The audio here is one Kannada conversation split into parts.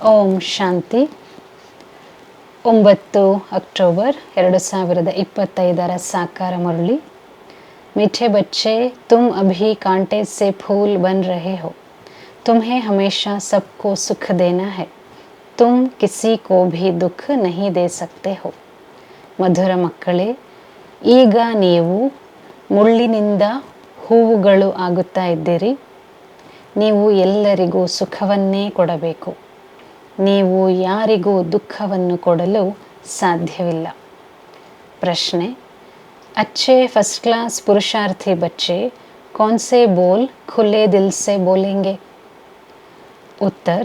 ಓಂ ಶಾಂತಿ. 9 ಅಕ್ಟೋಬರ್ 2025 साकार मुरली। मीठे बच्चे, तुम अभी कांटे से फूल बन रहे हो। तुम्हें हमेशा सबको सुख देना है। तुम किसी को भी दुख नहीं दे सकते हो। ಮಧುರ ಮಕ್ಕಳೇ, ಈಗ ನೀವು ಮುಳ್ಳಿನಿಂದ ಹೂವುಗಳು ಆಗುತ್ತಾ ಇದ್ದೀರಿ. ನೀವು ಎಲ್ಲರಿಗೂ ಸುಖವನ್ನೇ ಕೊಡಬೇಕು. ನೀವು ಯಾರಿಗೂ ದುಃಖವನ್ನು ಕೊಡಲು ಸಾಧ್ಯವಿಲ್ಲ. ಪ್ರಶ್ನೆ: अच्छे फर्स्ट क्लास पुरुषार्थी बच्चे कौन से बोल खुले दिल से बोलेंगे? उत्तर: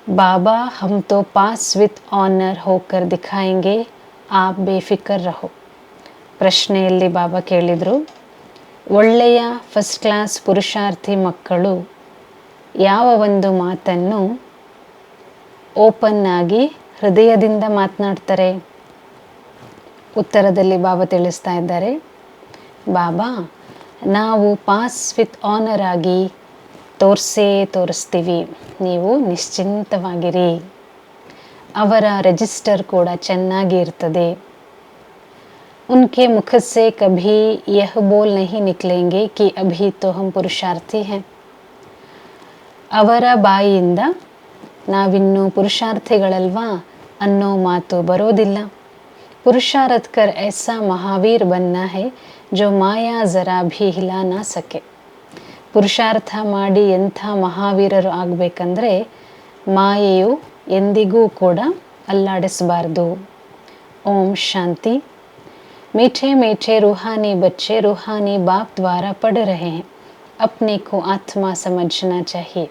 बाबा, हम तो पास विथ ऑनर होकर दिखाएंगे, आप बेफिक्र रहो. ಪ್ರಶ್ನೆಯಲ್ಲಿ ಬಾಬಾ ಕೇಳಿದರು, ಒಳ್ಳೆಯ ಫಸ್ಟ್ ಕ್ಲಾಸ್ ಪುರುಷಾರ್ಥಿ ಮಕ್ಕಳು ಯಾವ ಒಂದು ಮಾತನ್ನು ಓಪನ್ ಆಗಿ ಹೃದಯದಿಂದ ಮಾತನಾಡ್ತಾರೆ? ಉತ್ತರದಲ್ಲಿ ಬಾಬಾ ತಿಳಿಸ್ತಾ ಇದ್ದಾರೆ, ಬಾಬಾ, ನಾವು ಪಾಸ್ ವಿತ್ ಆನರ್ ಆಗಿ ತೋರಿಸ್ತೀವಿ, ನೀವು ನಿಶ್ಚಿಂತವಾಗಿರಿ. ಅವರ ರಿಜಿಸ್ಟರ್ ಕೂಡ ಚೆನ್ನಾಗಿ ಇರ್ತದೆ. उनके मुख से कभी यह बोल नहीं निकलेंगे कि अभी तो हम पुरुषार्थी हैं. ಅವರ ಬಾಯಿಯಿಂದ ನಾವಿನ್ನೂ ಪುರುಷಾರ್ಥಿಗಳಲ್ವಾ ಅನ್ನೋ ಮಾತು ಬರೋದಿಲ್ಲ. पुरुषार्थ कर ऐसा महावीर बनना है जो माया जरा भी हिला ना सके. ಪುರುಷಾರ್ಥ ಮಾಡಿ ಎಂಥ ಮಹಾವೀರರು ಆಗಬೇಕಂದ್ರೆ ಮಾಯೆಯು ಎಂದಿಗೂ ಕೂಡ ಅಲ್ಲಾಡಿಸಬಾರ್ದು. ಓಂ ಶಾಂತಿ. मीठे मीठे रूहानी बच्चे रूहानी बाप द्वारा पढ़ रहे हैं. अपने को आत्मा समझना चाहिए.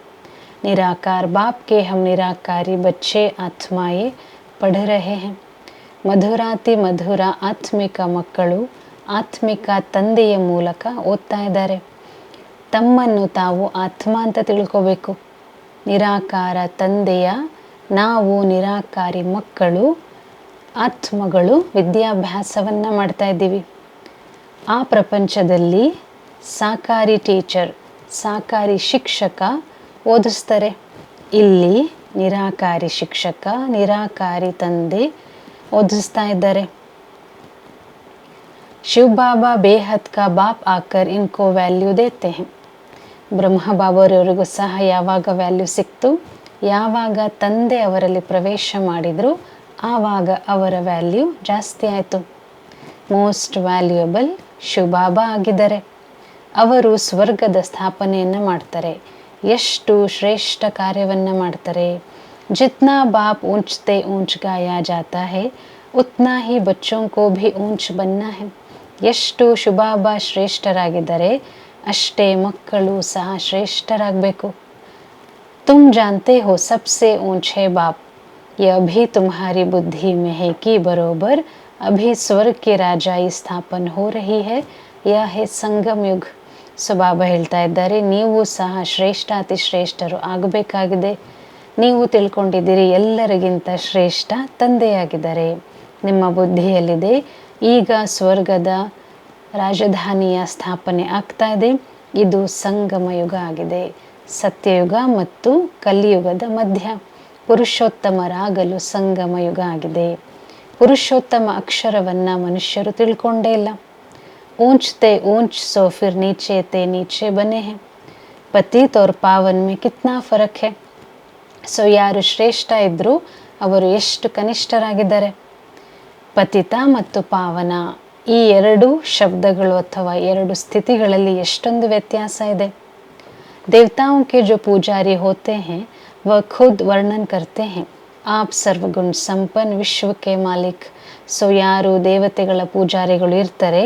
निराकार बाप के हम निराकारी बच्चे आत्माएं पढ़ रहे हैं. ಮಧುರಾತಿ ಮಧುರ ಆತ್ಮಿಕ ಮಕ್ಕಳು ಆತ್ಮಿಕ ತಂದೆಯ ಮೂಲಕ ಓದ್ತಾ ಇದ್ದಾರೆ. ತಮ್ಮನ್ನು ತಾವು ಆತ್ಮ ಅಂತ ತಿಳ್ಕೋಬೇಕು. ನಿರಾಕಾರ ತಂದೆಯ ನಾವು ನಿರಾಕಾರಿ ಮಕ್ಕಳು ಆತ್ಮಗಳು ವಿದ್ಯಾಭ್ಯಾಸವನ್ನು ಮಾಡ್ತಾ ಇದ್ದೀವಿ. ಆ ಪ್ರಪಂಚದಲ್ಲಿ ಸಾಕಾರಿ ಟೀಚರ್, ಸಾಕಾರಿ ಶಿಕ್ಷಕ ಓದಿಸ್ತಾರೆ. ಇಲ್ಲಿ ನಿರಾಕಾರಿ ಶಿಕ್ಷಕ, ನಿರಾಕಾರಿ ತಂದೆ ಓದಿಸ್ತಾ ಇದ್ದಾರೆ. ಶಿವ್ ಬಾಬಾ ಬೇಹದ್ ಕಾ ಬಾಪ್ ಆಕರ್ ಇನ್ಕೋ ವ್ಯಾಲ್ಯೂ ದೇತೆ ಹೈ. ಬ್ರಹ್ಮ ಬಾಬಾರವರಿಗೂ ಸಹ ಯಾವಾಗ ವ್ಯಾಲ್ಯೂ ಸಿಕ್ತು? ಯಾವಾಗ ತಂದೆ ಅವರಲ್ಲಿ ಪ್ರವೇಶ ಮಾಡಿದ್ರು ಆವಾಗ ಅವರ ವ್ಯಾಲ್ಯೂ ಜಾಸ್ತಿ ಆಯಿತು. ಮೋಸ್ಟ್ ವ್ಯಾಲ್ಯೂಯಬಲ್ ಶಿವ್ ಬಾಬಾ ಆಗಿದ್ದಾರೆ. ಅವರು ಸ್ವರ್ಗದ ಸ್ಥಾಪನೆಯನ್ನು ಮಾಡ್ತಾರೆ. ಎಷ್ಟು ಶ್ರೇಷ್ಠ ಕಾರ್ಯವನ್ನು ಮಾಡ್ತಾರೆ. ಜಿತ್ನಾ ಬಾಪ್ ಊಂಚ್ತೆ ಊಂಚ್ ಗಾಯಾ ಜಾತಾ ಹೈ ಉತ್ನಾ ಹಿ ಬಚ್ಚೋಂ ಕೋ ಭಿ ಊಂಚ್ ಬನ್ನಾ ಹೈ. ಎಷ್ಟು ಶಿವಬಾಬಾ ಶ್ರೇಷ್ಠರಾಗಿದ್ದಾರೆ ಅಷ್ಟೇ ಮಕ್ಕಳು ಸಹ ಶ್ರೇಷ್ಠರಾಗಬೇಕು. ತುಮ್ ಜಾನ್ತೆ ಹೋ ಸಬ್ಸೆ ಊಂಚ್ ಹೈ ಬಾಪ್, यह अभी तुम्हारी बुद्धि में है कि बरोबर अभी स्वर्ग के राजाई स्थापन हो रही है. यह है संगम युग. ಸೊ ಬಾಬಾ ಹೇಳ್ತಾ ಇದ್ದಾರೆ, ನೀವು ಸಹ ಶ್ರೇಷ್ಠ ಅತಿ ಶ್ರೇಷ್ಠರು ಆಗಬೇಕಾಗಿದೆ. ನೀವು ತಿಳ್ಕೊಂಡಿದ್ದೀರಿ ಎಲ್ಲರಿಗಿಂತ ಶ್ರೇಷ್ಠ ತಂದೆಯಾಗಿದ್ದಾರೆ. ನಿಮ್ಮ ಬುದ್ಧಿಯಲ್ಲಿದೆ ಈಗ ಸ್ವರ್ಗದ ರಾಜಧಾನಿಯ ಸ್ಥಾಪನೆ ಆಗ್ತಾ ಇದೆ. ಇದು ಸಂಗಮ ಯುಗ ಆಗಿದೆ. ಸತ್ಯಯುಗ ಮತ್ತು ಕಲಿಯುಗದ ಮಧ್ಯ ಪುರುಷೋತ್ತಮರಾಗಲು ಸಂಗಮ ಯುಗ ಆಗಿದೆ. ಪುರುಷೋತ್ತಮ ಅಕ್ಷರವನ್ನು ಮನುಷ್ಯರು ತಿಳ್ಕೊಂಡೇ ಇಲ್ಲ. ऊंचते ऊंच सो फिर नीचे ते नीचे बने हैं. पतित और पावन में कितना फर्क है. ಸೊ ಯಾರು ಶ್ರೇಷ್ಠ ಇದ್ದರೂ ಅವರು ಎಷ್ಟು ಕನಿಷ್ಠರಾಗಿದ್ದಾರೆ. ಪತಿತ ಮತ್ತು ಪಾವನ ಈ ಎರಡು ಶಬ್ದಗಳು ಅಥವಾ ಎರಡು ಸ್ಥಿತಿಗಳಲ್ಲಿ ಎಷ್ಟೊಂದು ವ್ಯತ್ಯಾಸ ಇದೆ. देवताओं के जो पुजारी होते हैं वह खुद वर्णन करते हैं, आप सर्वगुण संपन्न विश्व के मालिक. ಸೊ ಯಾರು ದೇವತೆಗಳ ಪೂಜಾರಿಗಳು ಇರ್ತಾರೆ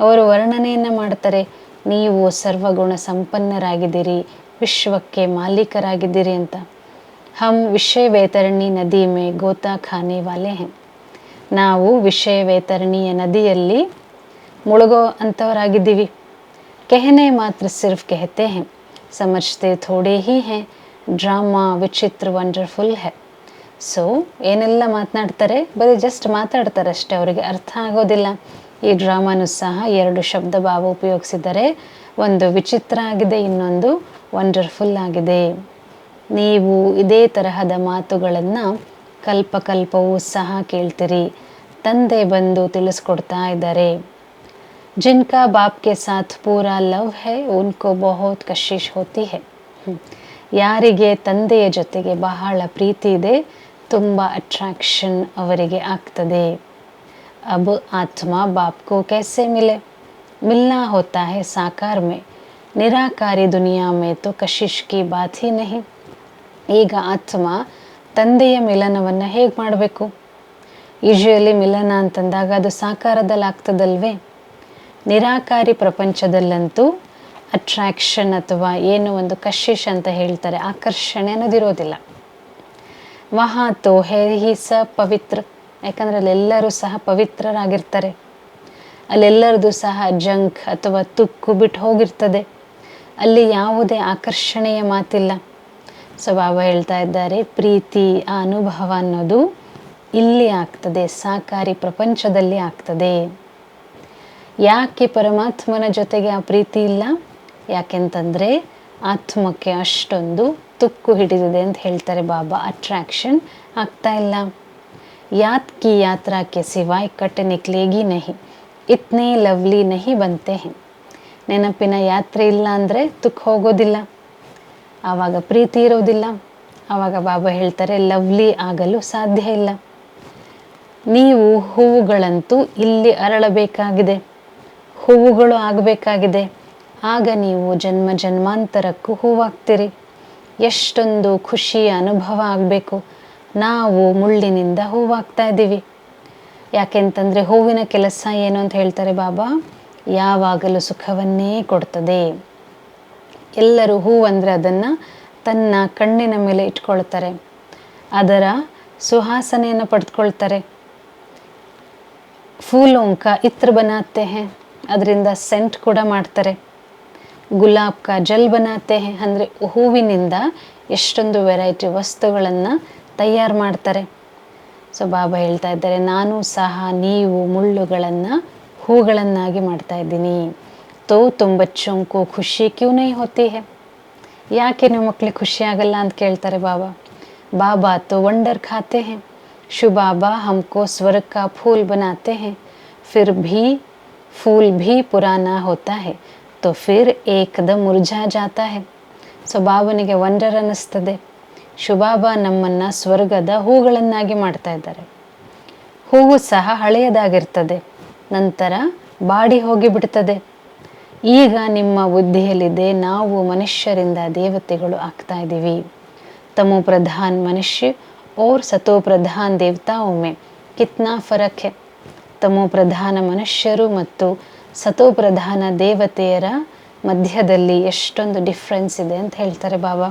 ಅವರು ವರ್ಣನೆಯನ್ನು ಮಾಡ್ತಾರೆ, ನೀವು ಸರ್ವಗುಣ ಸಂಪನ್ನರಾಗಿದ್ದೀರಿ, ವಿಶ್ವಕ್ಕೆ ಮಾಲೀಕರಾಗಿದ್ದೀರಿ ಅಂತ. ಹಮ್ ವಿಷಯ ವೇತರಣಿ ನದಿ ಮೇ ಗೋತಾ ಖಾನೆ ವಾಲೆ ಹೈ. ನಾವು ವಿಷಯ ವೇತರಣಿಯ ನದಿಯಲ್ಲಿ ಮುಳುಗೋ ಅಂಥವರಾಗಿದ್ದೀವಿ. कहने मात्र सिर्फ कहते हैं, समझते थोड़े ही हैं. ಡ್ರಾಮಾ ವಿಚಿತ್ರ ವಂಡರ್ಫುಲ್ है. ಸೊ ಏನೆಲ್ಲ ಮಾತನಾಡ್ತಾರೆ, ಬರೀ ಜಸ್ಟ್ ಮಾತಾಡ್ತಾರೆ ಅಷ್ಟೇ, ಅವರಿಗೆ ಅರ್ಥ ಆಗೋದಿಲ್ಲ. ಈ ಡ್ರಾಮಾನು ಸಹ ಎರಡು ಶಬ್ದ ಭಾವ ಉಪಯೋಗಿಸಿದ್ದಾರೆ. ಒಂದು ವಿಚಿತ್ರ ಆಗಿದೆ, ಇನ್ನೊಂದು ವಂಡರ್ಫುಲ್ ಆಗಿದೆ. ನೀವು ಇದೇ ತರಹದ ಮಾತುಗಳನ್ನು ಕಲ್ಪವೂ ಸಹ ಕೇಳ್ತೀರಿ. ತಂದೆ ಬಂದು ತಿಳಿಸ್ಕೊಡ್ತಾ ಇದ್ದಾರೆ. जिनका बाप के साथ पूरा लव है उनको बहुत कशिश होती है. ಯಾರಿಗೆ ತಂದೆಯ ಜೊತೆಗೆ ಬಹಳ ಪ್ರೀತಿ ಇದೆ, ತುಂಬ ಅಟ್ರಾಕ್ಷನ್ ಅವರಿಗೆ ಆಗ್ತದೆ. ಅಬ್ ಆತ್ಮ ಬಾಪ್ ಕೋ ಕೈಸೆ ಮಿಲೆ, ಮಿಲ್ನಾ ಹೋತಾ ಹೈ ಸಾಕಾರ ಮೇ, ನಿರಾಕಾರಿ ದುನಿಯಾ ಮೇ ತೋ ಕಶಿಶ್ ಕಿ ಬಾತ್ ಹಿ ನಹಿ. ಈಗ ಆತ್ಮ ತಂದೆಯ ಮಿಲನವನ್ನು ಹೇಗೆ ಮಾಡಬೇಕು? ಯೂಶುವಲಿ ಮಿಲನ ಅಂತಂದಾಗ ಅದು ಸಾಕಾರದಲ್ಲಿ ಆಗ್ತದಲ್ವೇ? ನಿರಾಕಾರಿ ಪ್ರಪಂಚದಲ್ಲಂತೂ ಅಟ್ರಾಕ್ಷನ್ ಅಥವಾ ಏನು ಒಂದು ಕಶಿಶ್ ಅಂತ ಹೇಳ್ತಾರೆ, ಆಕರ್ಷಣೆ ಅನ್ನೋದಿರೋದಿಲ್ಲ. ವಹಾ ತೋ ಹೇ ಹಿ ಸ ಪವಿತ್ರ, ಯಾಕಂದರೆ ಅಲ್ಲೆಲ್ಲರೂ ಸಹ ಪವಿತ್ರರಾಗಿರ್ತಾರೆ. ಅಲ್ಲೆಲ್ಲರದು ಸಹ ಜಂಕ್ ಅಥವಾ ತುಕ್ಕು ಬಿಟ್ಟು ಹೋಗಿರ್ತದೆ. ಅಲ್ಲಿ ಯಾವುದೇ ಆಕರ್ಷಣೆಯ ಮಾತಿಲ್ಲ. ಸೊ ಬಾಬಾ ಹೇಳ್ತಾ ಇದ್ದಾರೆ, ಪ್ರೀತಿ ಆ ಅನುಭವ ಅನ್ನೋದು ಇಲ್ಲಿ ಆಗ್ತದೆ, ಸಾಕಾರಿ ಪ್ರಪಂಚದಲ್ಲಿ ಆಗ್ತದೆ. ಯಾಕೆ ಪರಮಾತ್ಮನ ಜೊತೆಗೆ ಆ ಪ್ರೀತಿ ಇಲ್ಲ? ಯಾಕೆಂತಂದರೆ ಆತ್ಮಕ್ಕೆ ಅಷ್ಟೊಂದು ತುಕ್ಕು ಹಿಡಿದಿದೆ ಅಂತ ಹೇಳ್ತಾರೆ ಬಾಬಾ. ಅಟ್ರಾಕ್ಷನ್ ಆಗ್ತಾ ಇಲ್ಲ. ಯಾತ್ ಕಿ ಯಾತ್ರಾ ಕೆ ಸಿವಾಯ್ ಕಟ್ ನಿಕ್ಲೇಗಿ ನಹಿ, ಇತ್ನೇ ಲವ್ಲಿ ನಹಿ ಬಂತೆ ಹೇ. ನೆನಪಿನ ಯಾತ್ರೆ ಇಲ್ಲ ಅಂದರೆ ತುಕ್ಕು ಹೋಗೋದಿಲ್ಲ, ಆವಾಗ ಪ್ರೀತಿ ಇರೋದಿಲ್ಲ. ಆವಾಗ ಬಾಬಾ ಹೇಳ್ತಾರೆ ಲವ್ಲಿ ಆಗಲು ಸಾಧ್ಯ ಇಲ್ಲ. ನೀವು ಹೂವುಗಳಂತೂ ಇಲ್ಲಿ ಅರಳಬೇಕಾಗಿದೆ, ಹೂವುಗಳು ಆಗಬೇಕಾಗಿದೆ. ಆಗ ನೀವು ಜನ್ಮ ಜನ್ಮಾಂತರಕ್ಕೂ ಹೂವಾಗ್ತೀರಿ. ಎಷ್ಟೊಂದು ಖುಷಿಯ ಅನುಭವ ಆಗಬೇಕು. ನಾವು ಮುಳ್ಳಿನಿಂದ ಹೂವಾಗ್ತಾ ಇದ್ದೀವಿ. ಯಾಕೆಂತಂದರೆ ಹೂವಿನ ಕೆಲಸ ಏನು ಅಂತ ಹೇಳ್ತಾರೆ ಬಾಬಾ? ಯಾವಾಗಲೂ ಸುಖವನ್ನೇ ಕೊಡ್ತದೆ. ಎಲ್ಲರೂ ಹೂವಂದರೆ ಅದನ್ನು ತನ್ನ ಕಣ್ಣಿನ ಮೇಲೆ ಇಟ್ಕೊಳ್ತಾರೆ, ಅದರ ಸುವಾಸನೆಯನ್ನು ಪಡೆದುಕೊಳ್ತಾರೆ. ಫೂಲೋಂ ಕಾ ಇತ್ರ ಬನಾತೆ ಹೇ, ಅದರಿಂದ ಸೆಂಟ್ ಕೂಡ ಮಾಡ್ತಾರೆ. ಗುಲಾಬ್ ಕಾ ಜಲ್ ಬನಾತೆ ಹೇ, ಅಂದರೆ ಹೂವಿನಿಂದ ಎಷ್ಟೊಂದು ವೆರೈಟಿ ವಸ್ತುಗಳನ್ನು ತಯಾರು ಮಾಡ್ತಾರೆ. ಸೊ ಬಾಬಾ ಹೇಳ್ತಾ ಇದ್ದಾರೆ, ನಾನು ಸಹ ನೀವು ಮುಳ್ಳುಗಳನ್ನು ಹೂಗಳನ್ನಾಗಿ ಮಾಡ್ತಾ ಇದ್ದೀನಿ. ತೋ ತುಮ್ ಬಚ್ಚೋಂ ಕೋ ಖುಷಿ ಕ್ಯೂ ನಹಿ ಹೋತಿ ಹೇ, ಯಾಕೆ ನಿಮ್ಮ ಮಕ್ಕಳಿಗೆ ಖುಷಿ ಆಗಲ್ಲ ಅಂತ ಕೇಳ್ತಾರೆ ಬಾಬಾ. ಬಾಬಾ ತೋ ವಂಡರ್ ಖಾತೆ ಹೇ, ಶು ಬಾಬಾ ಹಮ್ಕೋ ಸ್ವರ್ಗ ಕಾ ಫೂಲ್ ಬನಾತೆ ಹೇ, ಫಿರ್ ಭೀ फूल भी पुराना होता है तो फिर एकदम ಮುರ್ಜಾ ಜಾತಾ है. ಸೊ ಬಾಬನಿಗೆ ವಂಡರ್ ಅನ್ನಿಸ್ತದೆ. ಶುಭಾಬಾ ನಮ್ಮನ್ನು ಸ್ವರ್ಗದ ಹೂಗಳನ್ನಾಗಿ ಮಾಡ್ತಾ ಇದ್ದಾರೆ. ಹೂವು ಸಹ ಹಳೆಯದಾಗಿರ್ತದೆ, ನಂತರ ಬಾಡಿ ಹೋಗಿಬಿಡ್ತದೆ. ಈಗ ನಿಮ್ಮ ಬುದ್ಧಿಯಲ್ಲಿದೆ, ನಾವು ಮನುಷ್ಯರಿಂದ ದೇವತೆಗಳು ಆಗ್ತಾ ಇದ್ದೀವಿ. ತಮೋ ಪ್ರಧಾನ್ ಮನುಷ್ಯ और सतो प्रधान देवताओं में कितना फर्क है. ತಮೋ ಪ್ರಧಾನ ಮನುಷ್ಯರು ಮತ್ತು ಸತೋ ಪ್ರಧಾನ ದೇವತೆಯರ ಮಧ್ಯದಲ್ಲಿ ಎಷ್ಟೊಂದು ಡಿಫ್ರೆನ್ಸ್ ಇದೆ ಅಂತ ಹೇಳ್ತಾರೆ ಬಾಬಾ.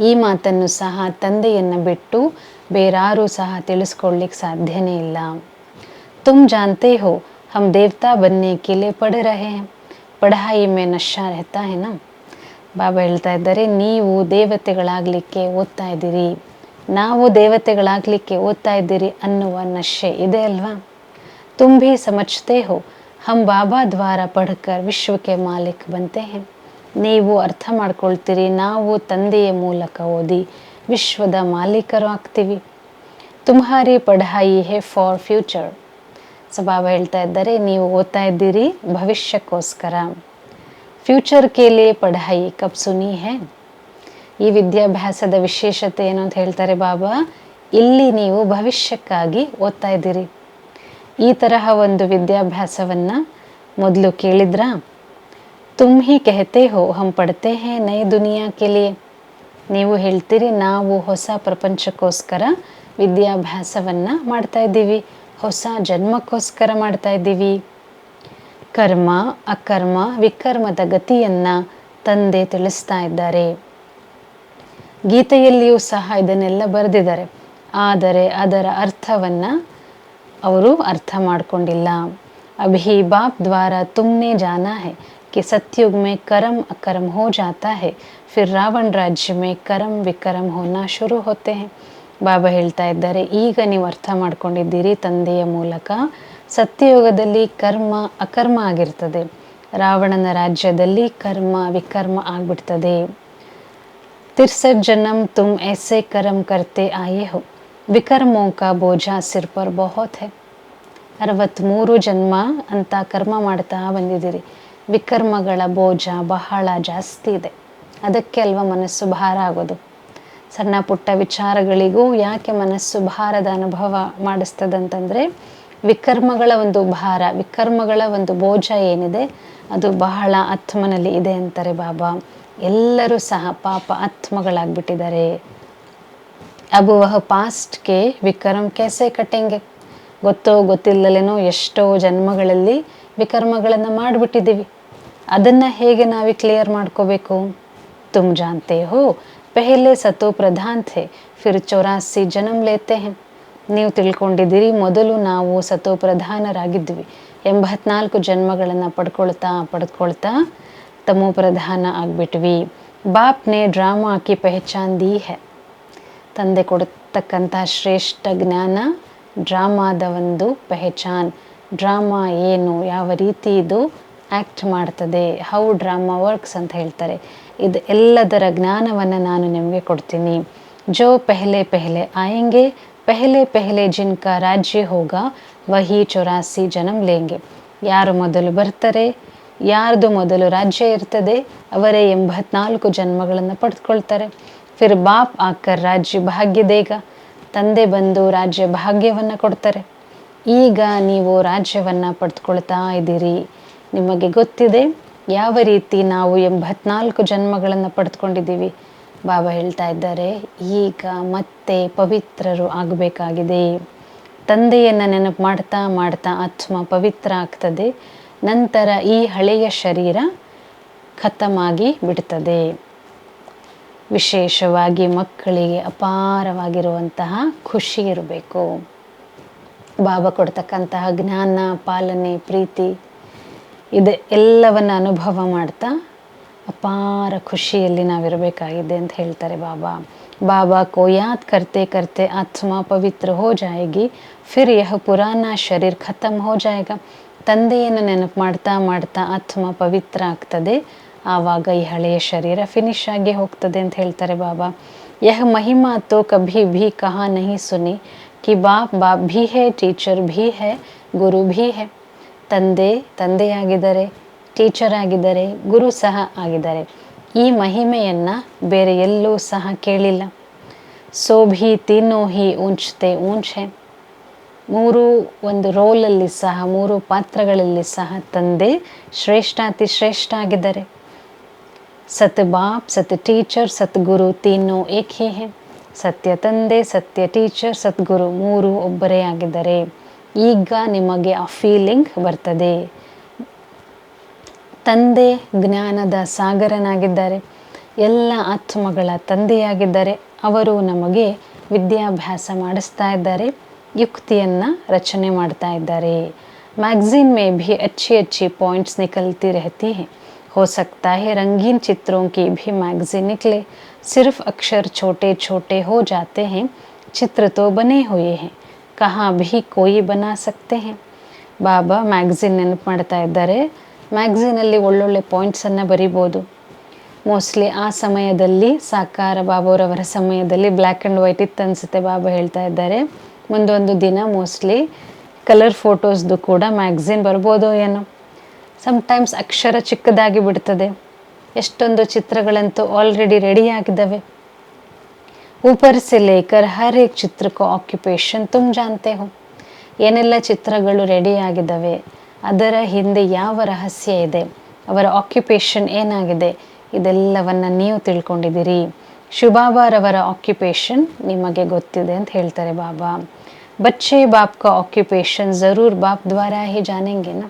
ಈ ಮಾತನ್ನು ಸಹ ತಂದೆಯನ್ನು ಬಿಟ್ಟು ಬೇರಾರೂ ಸಹ ತಿಳಿಸ್ಕೊಳ್ಳಿಕ್ಕೆ ಸಾಧ್ಯನೇ ಇಲ್ಲ. ತುಮ್ ಜಾನ್ತೆ ಹೋ ಹಮ್ ದೇವತಾ ಬನ್ನೆ ಕೆ ಲಿಯೇ ಪढ़ ರಹೆ ಹೈ, ಪಢಾಯಿ ಮೇ ನಶಾ ರಹತಾ ಹೈ ನಾ. ಬಾಬಾ ಹೇಳ್ತಾ ಇದ್ದಾರೆ, ನೀವು ದೇವತೆಗಳಾಗಲಿಕ್ಕೆ ಓದ್ತಾ ಇದ್ದೀರಿ, ನಾವು ದೇವತೆಗಳಾಗಲಿಕ್ಕೆ ಓದ್ತಾ ಇದ್ದೀರಿ ಅನ್ನುವ ನಶೆ ಇದೆ ಅಲ್ವಾ. ತುಮ್ ಭೀ ಸಮಜ್ತೆ ಹೋ ಹಮ್ ಬಾಬಾ ದ್ವಾರ ಪಢಕರ್ ವಿಶ್ವಕ್ಕೆ ಮಾಲಿಕ್ ಬಂತೆ ಹೇ. ನೀವು ಅರ್ಥ ಮಾಡ್ಕೊಳ್ತೀರಿ, ನಾವು ತಂದೆಯ ಮೂಲಕ ಓದಿ ವಿಶ್ವದ ಮಾಲೀಕರು ಆಗ್ತೀವಿ. ತುಮ್ಹಾರಿ ಪಢಾಯಿ ಹೇ ಫಾರ್ ಫ್ಯೂಚರ್. ಸೊ ಬಾಬಾ ಹೇಳ್ತಾ ಇದ್ದಾರೆ, ನೀವು ಓದ್ತಾ ಇದ್ದೀರಿ ಭವಿಷ್ಯಕ್ಕೋಸ್ಕರ. ಫ್ಯೂಚರ್ ಕೆ ಲಿಯೇ ಪಢಾಯಿ ಕಬ್ ಸುನಿ ಹೇ. ಈ ವಿದ್ಯಾಭ್ಯಾಸದ ವಿಶೇಷತೆ ಏನು ಅಂತ ಹೇಳ್ತಾರೆ ಬಾಬಾ, ಇಲ್ಲಿ ನೀವು ಭವಿಷ್ಯಕ್ಕಾಗಿ ಓದ್ತಾ ಇದ್ದೀರಿ. ಈ ತರಹ ಒಂದು ವಿದ್ಯಾಭ್ಯಾಸವನ್ನು ಮೊದಲು ಕೇಳಿದ್ರಾ? ತುಮ್ ಹಿ ಕಹತೆ ಹೋ ಹಮ್ ಪಡ್ತೆ ಹೇ ನೈ ದುನಿಯಾ ಕೆ ಲಿಯೇ. ನೀವು ಹೇಳ್ತೀರಿ, ನಾವು ಹೊಸ ಪ್ರಪಂಚಕ್ಕೋಸ್ಕರ ವಿದ್ಯಾಭ್ಯಾಸವನ್ನು ಮಾಡ್ತಾ ಇದ್ದೀವಿ, ಹೊಸ ಜನ್ಮಕ್ಕೋಸ್ಕರ ಮಾಡ್ತಾ ಇದ್ದೀವಿ. ಕರ್ಮ ಅಕರ್ಮ ವಿಕರ್ಮದ ಗತಿಯನ್ನು ತಂದೆ ತಿಳಿಸ್ತಾ ಇದ್ದಾರೆ. ಗೀತೆಯಲ್ಲಿಯೂ ಸಹ ಇದನ್ನೆಲ್ಲ ಬರೆದಿದ್ದಾರೆ, ಆದರೆ ಅದರ ಅರ್ಥವನ್ನು ಅವರು ಅರ್ಥ ಮಾಡಿಕೊಂಡಿಲ್ಲ. ಅಭಿ ಬಾಪ್ ದ್ವಾರ ತುಮ್ನೆ ಜಾನಾ ಹೈ कि सतयुग में कर्म अकर्म हो जाता है, फिर रावण राज्य में कर्म विकर्म होना शुरू होते हैं. ಬಾಬಾ ಹೇಳ್ತಾ ಇದ್ದಾರೆ, ಈಗ ನೀವು ಅರ್ಥ ಮಾಡ್ಕೊಂಡಿದ್ದೀರಿ ತಂದೆಯ ಮೂಲಕ, ಸತ್ಯಯುಗದಲ್ಲಿ ಕರ್ಮ ಅಕರ್ಮ ಆಗಿರ್ತದೆ, ರಾವಣನ ರಾಜ್ಯದಲ್ಲಿ ಕರ್ಮ ವಿಕರ್ಮ ಆಗಿಬಿಡ್ತದೆ. 63 जन्म तुम ऐसे कर्म करते आए हो, विकर्मों का बोझा सिर पर बहुत है. 63 ಜನ್ಮ ಅಂತ ಕರ್ಮ ಮಾಡ್ತಾ ಬಂದಿದ್ದೀರಿ. ವಿಕರ್ಮಗಳ ಬೋಜ ಬಹಳ ಜಾಸ್ತಿ ಇದೆ. ಅದಕ್ಕೆ ಅಲ್ವಾ ಮನಸ್ಸು ಭಾರ ಆಗೋದು. ಸಣ್ಣ ಪುಟ್ಟ ವಿಚಾರಗಳಿಗೂ ಯಾಕೆ ಮನಸ್ಸು ಭಾರದ ಅನುಭವ ಮಾಡಿಸ್ತದಂತಂದರೆ, ವಿಕರ್ಮಗಳ ಒಂದು ಭಾರ, ವಿಕರ್ಮಗಳ ಒಂದು ಬೋಜ ಏನಿದೆ ಅದು ಬಹಳ ಆತ್ಮನಲ್ಲಿ ಇದೆ ಅಂತಾರೆ ಬಾಬಾ. ಎಲ್ಲರೂ ಸಹ ಪಾಪ ಆತ್ಮಗಳಾಗ್ಬಿಟ್ಟಿದ್ದಾರೆ. ಅಬು ವಹ ಪಾಸ್ಟ್ಗೆ ವಿಕರ್ಮ कैसे ಕಟ್ಟೆಂಗೆ. ಗೊತ್ತೋ ಗೊತ್ತಿಲ್ಲಲೇನೋ ಎಷ್ಟೋ ಜನ್ಮಗಳಲ್ಲಿ ವಿಕರ್ಮಗಳನ್ನು ಮಾಡಿಬಿಟ್ಟಿದ್ದೀವಿ. ಅದನ್ನು ಹೇಗೆ ನಾವು ಕ್ಲಿಯರ್ ಮಾಡ್ಕೋಬೇಕು? ತುಮ್ ಜಾನ್ತೆ ಹೋ ಪೆಹಲೆ ಸತೋ ಪ್ರಧಾನ್ ಥೆ ಫಿರ್ 84 ಜನ್ಮ ಲೇತೆ ಹೇ. ನೀವು ತಿಳ್ಕೊಂಡಿದ್ದೀರಿ, ಮೊದಲು ನಾವು ಸತೋ ಪ್ರಧಾನರಾಗಿದ್ವಿ. 84 ಜನ್ಮಗಳನ್ನು ಪಡ್ಕೊಳ್ತಾ ತಮೋ ಪ್ರಧಾನ ಆಗಿಬಿಟ್ವಿ. ಬಾಪ್ನೆ ಡ್ರಾಮಾ ಕಿ ಪೆಹಚಾನ್ ದಿ ಹೇ. ತಂದೆ ಕೊಡ್ತಕ್ಕಂಥ ಶ್ರೇಷ್ಠ ಜ್ಞಾನ ಡ್ರಾಮಾದ ಒಂದು ಪೆಹಚಾನ್. ಡ್ರಾಮಾ ಏನು, ಯಾವ ರೀತಿ ಇದು ಆ್ಯಕ್ಟ್ ಮಾಡ್ತದೆ, ಹೌ ಡ್ರಾಮಾ ವರ್ಕ್ಸ್ ಅಂತ ಹೇಳ್ತಾರೆ. ಇದು ಎಲ್ಲದರ ಜ್ಞಾನವನ್ನು ನಾನು ನಿಮಗೆ ಕೊಡ್ತೀನಿ. ಜೋ ಪೆಹಲೆ ಪೆಹಲೆ ಆಯಂಗೆ, ಪೆಹಲೆ ಪೆಹಲೆ ಜಿನ್ಕಾ ರಾಜ್ಯ ಹೋಗ ವಹಿ 84 ಜನ್ಮ ಲೇಂಗೆ. ಯಾರು ಮೊದಲು ಬರ್ತಾರೆ, ಯಾರ್ದು ಮೊದಲು ರಾಜ್ಯ ಇರ್ತದೆ, ಅವರೇ 84 ಜನ್ಮಗಳನ್ನು ಪಡೆದುಕೊಳ್ತಾರೆ. ಫಿರ್ ಬಾಪ್ ಆಕರ್ ರಾಜ್ಯ ಭಾಗ್ಯ ದೇಗ. ತಂದೆ ಬಂದು ರಾಜ್ಯ ಭಾಗ್ಯವನ್ನು ಕೊಡ್ತಾರೆ. ಈಗ ನೀವು ರಾಜ್ಯವನ್ನು ಪಡೆದುಕೊಳ್ತಾ ಇದ್ದೀರಿ. ನಿಮಗೆ ಗೊತ್ತಿದೆ ಯಾವ ರೀತಿ ನಾವು 84 ಜನ್ಮಗಳನ್ನು ಪಡೆದುಕೊಂಡಿದ್ದೀವಿ. ಬಾಬಾ ಹೇಳ್ತಾ ಇದ್ದಾರೆ, ಈಗ ಮತ್ತೆ ಪವಿತ್ರರು ಆಗಬೇಕಾಗಿದೆ. ತಂದೆಯನ್ನು ನೆನಪು ಮಾಡ್ತಾ ಮಾಡ್ತಾ ಆತ್ಮ ಪವಿತ್ರ ಆಗ್ತದೆ. ನಂತರ ಈ ಹಳೆಯ ಶರೀರ ಖತಮಾಗಿ ಬಿಡ್ತದೆ. ವಿಶೇಷವಾಗಿ ಮಕ್ಕಳಿಗೆ ಅಪಾರವಾಗಿರುವಂತಹ ಖುಷಿ ಇರಬೇಕು. ಬಾಬಾ ಕೊಡ್ತಕ್ಕಂತಹ ಜ್ಞಾನ, ಪಾಲನೆ, ಪ್ರೀತಿ ಇದೆ ಎಲ್ಲವನ್ನು ಅನುಭವ ಮಾಡ್ತಾ ಅಪಾರ ಖುಷಿಯಲ್ಲಿ ನಾವಿರಬೇಕಾಗಿದೆ ಅಂತ ಹೇಳ್ತಾರೆ ಬಾಬಾ. ಬಾಬಾ ಕೋ ಯಾದ್ ಕರ್ತೆ ಕರ್ತೆ ಆತ್ಮ ಪವಿತ್ರ ಹೋ ಜಾಯೇಗಿ, ಫಿರ್ ಯಹ ಪುರಾನ ಶರೀರ್ ಖತಮ್ ಹೋ ಜಾಯೇಗಾ. ತಂದೆಯನ್ನು ನೆನಪು ಮಾಡ್ತಾ ಮಾಡ್ತಾ ಆತ್ಮ ಪವಿತ್ರ ಆಗ್ತದೆ. ಆವಾಗ ಈ ಹಳೆಯ ಶರೀರ ಫಿನಿಶ್ ಆಗಿ ಹೋಗ್ತದೆ ಅಂತ ಹೇಳ್ತಾರೆ ಬಾಬಾ. ಯಹ ಮಹಿಮಾ ತೋ ಕಭಿ ಭೀ ಕಹಾ ನಹಿ ಸುನಿ ಕಿ ಬಾಪ್ ಬಾಪ್ ಭೀ ಹೇ, ಟೀಚರ್ ಭೀ ಹೇ, ಗುರು ಭೀ ಹೇ. ತಂದೆಯಾಗಿದ್ದಾರೆ, ಟೀಚರ್ ಆಗಿದ್ದಾರೆ, ಗುರು ಸಹ ಆಗಿದ್ದಾರೆ. ಈ ಮಹಿಮೆಯನ್ನು ಬೇರೆ ಎಲ್ಲೂ ಸಹ ಕೇಳಿಲ್ಲ. ಸೋ ಭೀ ತೀನೋ ಹಿ ಊಂಚ್ತೆ ಊಂಚ್ ಹೇ. ಒಂದು ರೋಲಲ್ಲಿ ಸಹ, 3 ಪಾತ್ರಗಳಲ್ಲಿ ಸಹ ತಂದೆ ಶ್ರೇಷ್ಠಾತಿ ಶ್ರೇಷ್ಠ ಆಗಿದ್ದಾರೆ. ಸತ್ ಬಾಪ್, ಸತ್ ಟೀಚರ್, ಸತ್ಗುರು ತೀನೋ ಏಕ್ ಹಿ ಹೇ. ಸತ್ಯ ತಂದೆ, ಸತ್ಯ ಟೀಚರ್, ಸದ್ಗುರು 3 ಒಬ್ಬರೇ ಆಗಿದ್ದಾರೆ. ಈಗ ನಿಮಗೆ ಆ ಫೀಲಿಂಗ್ ಬರ್ತದೆ. ತಂದೆ ಜ್ಞಾನದ ಸಾಗರನಾಗಿದ್ದಾರೆ, ಎಲ್ಲ ಆತ್ಮಗಳ ತಂದೆಯಾಗಿದ್ದಾರೆ. ಅವರು ನಮಗೆ ವಿದ್ಯಾಭ್ಯಾಸ ಮಾಡಿಸ್ತಾ ಇದ್ದಾರೆ, ಯುಕ್ತಿಯನ್ನು ರಚನೆ ಮಾಡ್ತಾ ಇದ್ದಾರೆ. मैगज़ीन में भी अच्छी अच्छी पॉइंट्स निकलती रहती हैं. हो सकता है रंगीन चित्रों की भी मैगज़ीन निकले. सिर्फ अक्षर छोटे छोटे हो जाते हैं, चित्र तो बने हुए हैं, कहाँ भी कोई बना सकते हैं. ಬಾಬಾ ಮ್ಯಾಗ್ಝಿನ್ ನೆನಪು ಮಾಡ್ತಾ ಇದ್ದಾರೆ. ಮ್ಯಾಗ್ಝಿನಲ್ಲಿ ಒಳ್ಳೊಳ್ಳೆ ಪಾಯಿಂಟ್ಸನ್ನು ಬರಿಬೋದು. ಮೋಸ್ಟ್ಲಿ ಆ ಸಮಯದಲ್ಲಿ ಸಾಕಾರ ಬಾಬಾರವರ ಸಮಯದಲ್ಲಿ ಬ್ಲ್ಯಾಕ್ ಆ್ಯಂಡ್ ವೈಟ್ ಇತ್ತು ಅನಿಸುತ್ತೆ. ಬಾಬಾ ಹೇಳ್ತಾ ಇದ್ದಾರೆ, ಮುಂದೊಂದು ದಿನ ಮೋಸ್ಟ್ಲಿ ಕಲರ್ ಫೋಟೋಸ್ದು ಕೂಡ ಮ್ಯಾಗ್ಝಿನ್ ಬರ್ಬೋದೋ ಏನೋ. ಸಮ್ಟೈಮ್ಸ್ ಅಕ್ಷರ ಚಿಕ್ಕದಾಗಿ ಬಿಡ್ತದೆ. ಎಷ್ಟೊಂದು ಚಿತ್ರಗಳಂತೂ ಆಲ್ರೆಡಿ ರೆಡಿ ಆಗಿದ್ದಾವೆ. ऊपर से लेकर हर एक चित्र को ऑक्ಯುಪೇಷನ್ तुम जानते हो. ಏನೆಲ್ಲ ಚಿತ್ರಗಳು ರೆಡಿ ಆಗಿದ್ದಾವೆ, ಅದರ ಹಿಂದೆ ಯಾವ ರಹಸ್ಯ ಇದೆ, ಅವರ ಆಕ್ಯುಪೇಷನ್ ಏನಾಗಿದೆ, ಇದೆಲ್ಲವನ್ನು ನೀವು ತಿಳ್ಕೊಂಡಿದ್ದೀರಿ. ಶಿವಬಾಬಾರವರ ಆಕ್ಯುಪೇಷನ್ ನಿಮಗೆ ಗೊತ್ತಿದೆ ಅಂತ ಹೇಳ್ತಾರೆ ಬಾಬಾ. ಬಚ್ಚೆ ಬಾಪ್ ಕಾ ಆಕ್ಯುಪೇಷನ್ ಜರೂರ್ ಬಾಪ್ ದ್ವಾರ ಹಿ ಜಾನೆಂಗೆನಾ.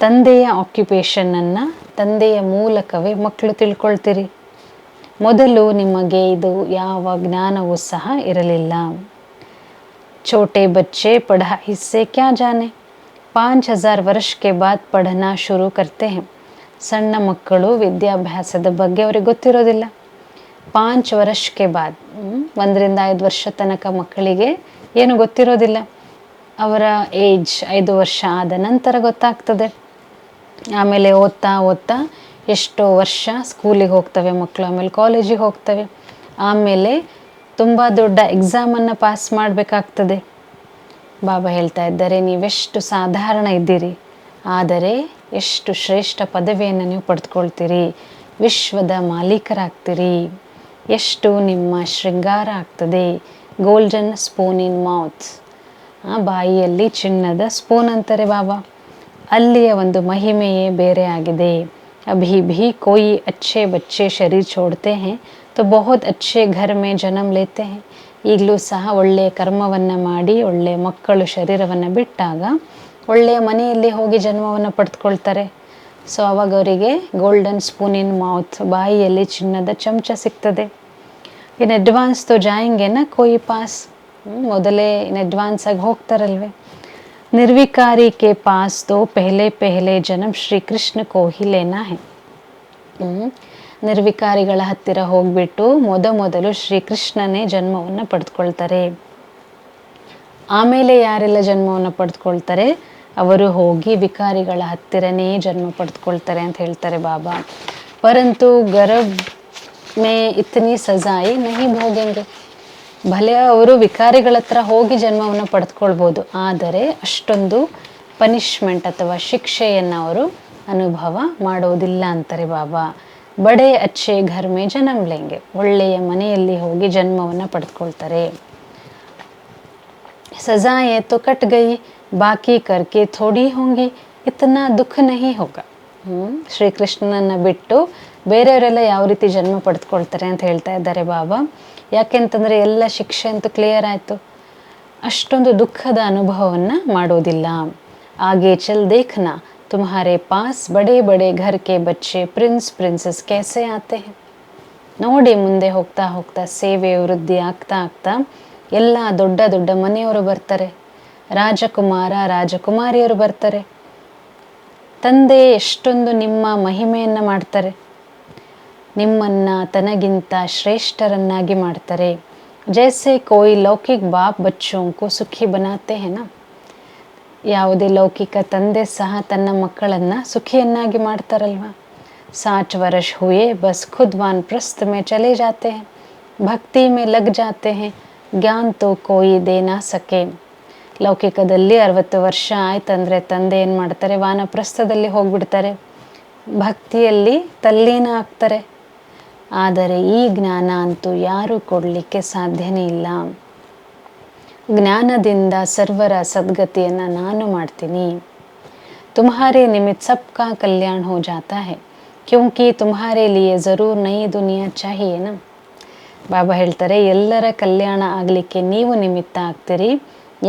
ತಂದೆಯ ಆಕ್ಯುಪೇಷನನ್ನು ತಂದೆಯ ಮೂಲಕವೇ ಮಕ್ಕಳು ತಿಳ್ಕೊಳ್ತೀರಿ. ಮೊದಲು ನಿಮಗೆ ಇದು ಯಾವ ಜ್ಞಾನವೂ ಸಹ ಇರಲಿಲ್ಲ. छोटे बच्चे पढ़ाई से क्या जाने, 5000 ವರ್ಷ के बाद पढ़ना शुरू करते हैं. ಸಣ್ಣ ಮಕ್ಕಳು ವಿದ್ಯಾಭ್ಯಾಸದ ಬಗ್ಗೆ ಅವ್ರಿಗೆ ಗೊತ್ತಿರೋದಿಲ್ಲ. 5 ವರ್ಷ के बाद, 1ರಿಂದ 5 ವರ್ಷ ತನಕ ಮಕ್ಕಳಿಗೆ ಏನು ಗೊತ್ತಿರೋದಿಲ್ಲ. ಅವರ ಏಜ್ 5 ವರ್ಷ ಆದ ನಂತರ ಗೊತ್ತಾಗ್ತದೆ. ಆಮೇಲೆ ಓದ್ತಾ ಓದ್ತಾ ಎಷ್ಟೋ ವರ್ಷ ಸ್ಕೂಲಿಗೆ ಹೋಗ್ತವೆ ಮಕ್ಕಳು, ಆಮೇಲೆ ಕಾಲೇಜಿಗೆ ಹೋಗ್ತವೆ, ಆಮೇಲೆ ತುಂಬ ದೊಡ್ಡ ಎಕ್ಸಾಮನ್ನು ಪಾಸ್ ಮಾಡಬೇಕಾಗ್ತದೆ. ಬಾಬಾ ಹೇಳ್ತಾ ಇದ್ದಾರೆ, ನೀವೆಷ್ಟು ಸಾಧಾರಣ ಇದ್ದೀರಿ, ಆದರೆ ಎಷ್ಟು ಶ್ರೇಷ್ಠ ಪದವಿಯನ್ನು ನೀವು ಪಡೆದುಕೊಳ್ತೀರಿ, ವಿಶ್ವದ ಮಾಲೀಕರಾಗ್ತೀರಿ, ಎಷ್ಟು ನಿಮ್ಮ ಶೃಂಗಾರ ಆಗ್ತದೆ. ಗೋಲ್ಡನ್ ಸ್ಪೂನ್ ಇನ್ ಮೌತ್, ಬಾಯಿಯಲ್ಲಿ ಚಿನ್ನದ ಸ್ಪೂನ್ ಅಂತಾರೆ ಬಾಬಾ. ಅಲ್ಲಿಯ ಒಂದು ಮಹಿಮೆಯೇ ಬೇರೆ ಆಗಿದೆ. ಅಭಿ ಭಿ ಕೋಯಿ ಅಚ್ಚೆ ಬಚ್ಚೆ ಶರೀರ್ छोड़ते हैं तो बहुत अच्छे घर में ಜನ್ಮ लेते हैं. ಈಗಲೂ ಸಹ ಒಳ್ಳೆಯ ಕರ್ಮವನ್ನು ಮಾಡಿ ಒಳ್ಳೆಯ ಮಕ್ಕಳು ಶರೀರವನ್ನು ಬಿಟ್ಟಾಗ ಒಳ್ಳೆಯ ಮನೆಯಲ್ಲಿ ಹೋಗಿ ಜನ್ಮವನ್ನು ಪಡೆದುಕೊಳ್ತಾರೆ. ಸೊ ಅವಾಗ ಅವರಿಗೆ ಗೋಲ್ಡನ್ ಸ್ಪೂನ್ ಇನ್ ಮೌತ್, ಬಾಯಿಯಲ್ಲಿ ಚಿನ್ನದ ಚಮಚ ಸಿಗ್ತದೆ. ಇನ್ ಅಡ್ವಾನ್ಸ್ ತೋ ಜಾಯಿಂಗೆ ನ ಕೋಯಿ ಪಾಸ್, ಮೊದಲೇ ಇನ್ ಅಡ್ವಾನ್ಸ್ ಆಗಿ ಹೋಗ್ತಾರಲ್ವೇ. ನಿರ್ವಿಕಾರಿ ಕೆ ಪಾಸ್ ತೋ ಪೆಹಲೆ ಪೆಹಲೆ ಜನ್ಮ ಶ್ರೀ ಕೃಷ್ಣ ಕೋ ಹಿ ಲೇನಾ ಹೈ. ನಿರ್ವಿಕಾರಿಗಳ ಹತ್ತಿರ ಹೋಗ್ಬಿಟ್ಟು ಮೊದಲು ಶ್ರೀಕೃಷ್ಣನೇ ಜನ್ಮವನ್ನು ಪಡೆದುಕೊಳ್ತಾರೆ. ಆಮೇಲೆ ಯಾರೆಲ್ಲ ಜನ್ಮವನ್ನು ಪಡೆದುಕೊಳ್ತಾರೆ ಅವರು ಹೋಗಿ ವಿಕಾರಿಗಳ ಹತ್ತಿರನೇ ಜನ್ಮ ಪಡೆದುಕೊಳ್ತಾರೆ ಅಂತ ಹೇಳ್ತಾರೆ ಬಾಬಾ. ಪರಂತು ಗರ್ಭ ಮೇ ಇತನಿ ಸಜಾಯಿ ನಹಿ ಭೋಗೆಂಗೆ. ಭಲೆ ಅವರು ವಿಕಾರಿಗಳ ಹತ್ರ ಹೋಗಿ ಜನ್ಮವನ್ನು ಪಡೆದುಕೊಳ್ಬೋದು, ಆದರೆ ಅಷ್ಟೊಂದು ಪನಿಷ್ಮೆಂಟ್ ಅಥವಾ ಶಿಕ್ಷೆಯನ್ನು ಅವರು ಅನುಭವ ಮಾಡೋದಿಲ್ಲ ಅಂತಾರೆ ಬಾಬಾ. ಬಡೇ ಅಚ್ಚೆ ಘರ್ ಮೇ ಜನ್ಮ ಲೇಂಗೆ, ಒಳ್ಳೆಯ ಮನೆಯಲ್ಲಿ ಹೋಗಿ ಜನ್ಮವನ್ನು ಪಡೆದುಕೊಳ್ತಾರೆ. ಸಜಾಯೇ ತೋ ಕಟ್ ಗೈ ಬಾಕಿ ಕರ್ಕೆ ಥೋಡಿ ಹೋಂಗಿ ಇತನಾ ದುಃಖ ನಹಿ ಹೋಗ. ಶ್ರೀಕೃಷ್ಣನನ್ನು ಬಿಟ್ಟು ಬೇರೆಯವರೆಲ್ಲ ಯಾವ ರೀತಿ ಜನ್ಮ ಪಡೆದುಕೊಳ್ತಾರೆ ಅಂತ ಹೇಳ್ತಾ ಇದ್ದಾರೆ ಬಾಬಾ. ಯಾಕೆಂತಂದರೆ ಎಲ್ಲ ಶಿಕ್ಷೆ ಅಂತೂ ಕ್ಲಿಯರ್ ಆಯಿತು, ಅಷ್ಟೊಂದು ದುಃಖದ ಅನುಭವವನ್ನು ಮಾಡೋದಿಲ್ಲ. ಆಗೆ ಚಲ್ ದೇಖ್ನಾ ತುಮ್ಹಾರೆ ಪಾಸ್ ಬಡೇ ಬಡೇ ಘರ್ ಕೆ ಬಚ್ಚೆ ಪ್ರಿನ್ಸ್ ಪ್ರಿನ್ಸಸ್ कैसे ಆತೆ ಹೈ. ನೋಡಿ ಮುಂದೆ ಹೋಗ್ತಾ ಹೋಗ್ತಾ ಸೇವೆ ವೃದ್ಧಿ ಆಗ್ತಾ ಆಗ್ತಾ ಎಲ್ಲ ದೊಡ್ಡ ದೊಡ್ಡ ಮನೆಯವರು ಬರ್ತಾರೆ, ರಾಜಕುಮಾರ ರಾಜಕುಮಾರಿಯರು ಬರ್ತಾರೆ. ತಂದೆ ಎಷ್ಟೊಂದು ನಿಮ್ಮ ಮಹಿಮೆಯನ್ನು ಮಾಡ್ತಾರೆ, ನಿಮ್ಮನ್ನು ತನಗಿಂತ ಶ್ರೇಷ್ಠರನ್ನಾಗಿ ಮಾಡ್ತಾರೆ. ಜೈಸೆ ಕೋಯಿ ಲೌಕಿಕ್ ಬಾಪ್ ಬಚ್ಚೋಂಕು ಸುಖಿ ಬನಾತೆ ಹೆನ. ಯಾವುದೇ ಲೌಕಿಕ ತಂದೆ ಸಹ ತನ್ನ ಮಕ್ಕಳನ್ನು ಸುಖಿಯನ್ನಾಗಿ ಮಾಡ್ತಾರಲ್ವ. 60 ವರ್ಷ ಹುಯೇ ಬಸ್ ಖುದ್ ವಾನಪ್ರಸ್ಥ ಮೇ ಚಲೆ ಜಾತೆ ಹೈ, ಭಕ್ತಿ ಮೇ ಲಗ್ ಜಾತೆ ಹೈ, ಜ್ಞಾನ್ ತೋ ಕೋಯಿ ದೇ ನಾ ಸಕೆ. ಲೌಕಿಕದಲ್ಲಿ 60 ವರ್ಷ ಆಯ್ತಂದರೆ ತಂದೆ ಏನು ಮಾಡ್ತಾರೆ, ವಾನಪ್ರಸ್ಥದಲ್ಲಿ ಹೋಗ್ಬಿಡ್ತಾರೆ, ಭಕ್ತಿಯಲ್ಲಿ ತಲ್ಲೀನ ಆಗ್ತಾರೆ. ಆದರೆ ಈ ಜ್ಞಾನ ಅಂತೂ ಯಾರೂ ಕೊಡಲಿಕ್ಕೆ ಸಾಧ್ಯನೇ ಇಲ್ಲ. ಜ್ಞಾನದಿಂದ ಸರ್ವರ ಸದ್ಗತಿಯನ್ನು ನಾನು ಮಾಡ್ತೀನಿ. ತುಮ್ಹಾರೆ ನಿಮಿತ್ ಸಬ್ಕಾ ಕಲ್ಯಾಣ ಹೋ ಜಾತಾ ಹೈ, ಕ್ಯೂಂಕಿ ತುಮ್ಹಾರೆ ಲಿಯೇ ಜರೂರ್ ನೈ ದುನಿಯಾ ಚಾಹಿಯೇ ನ. ಬಾಬಾ ಹೇಳ್ತಾರೆ, ಎಲ್ಲರ ಕಲ್ಯಾಣ ಆಗಲಿಕ್ಕೆ ನೀವು ನಿಮಿತ್ತ ಆಗ್ತೀರಿ.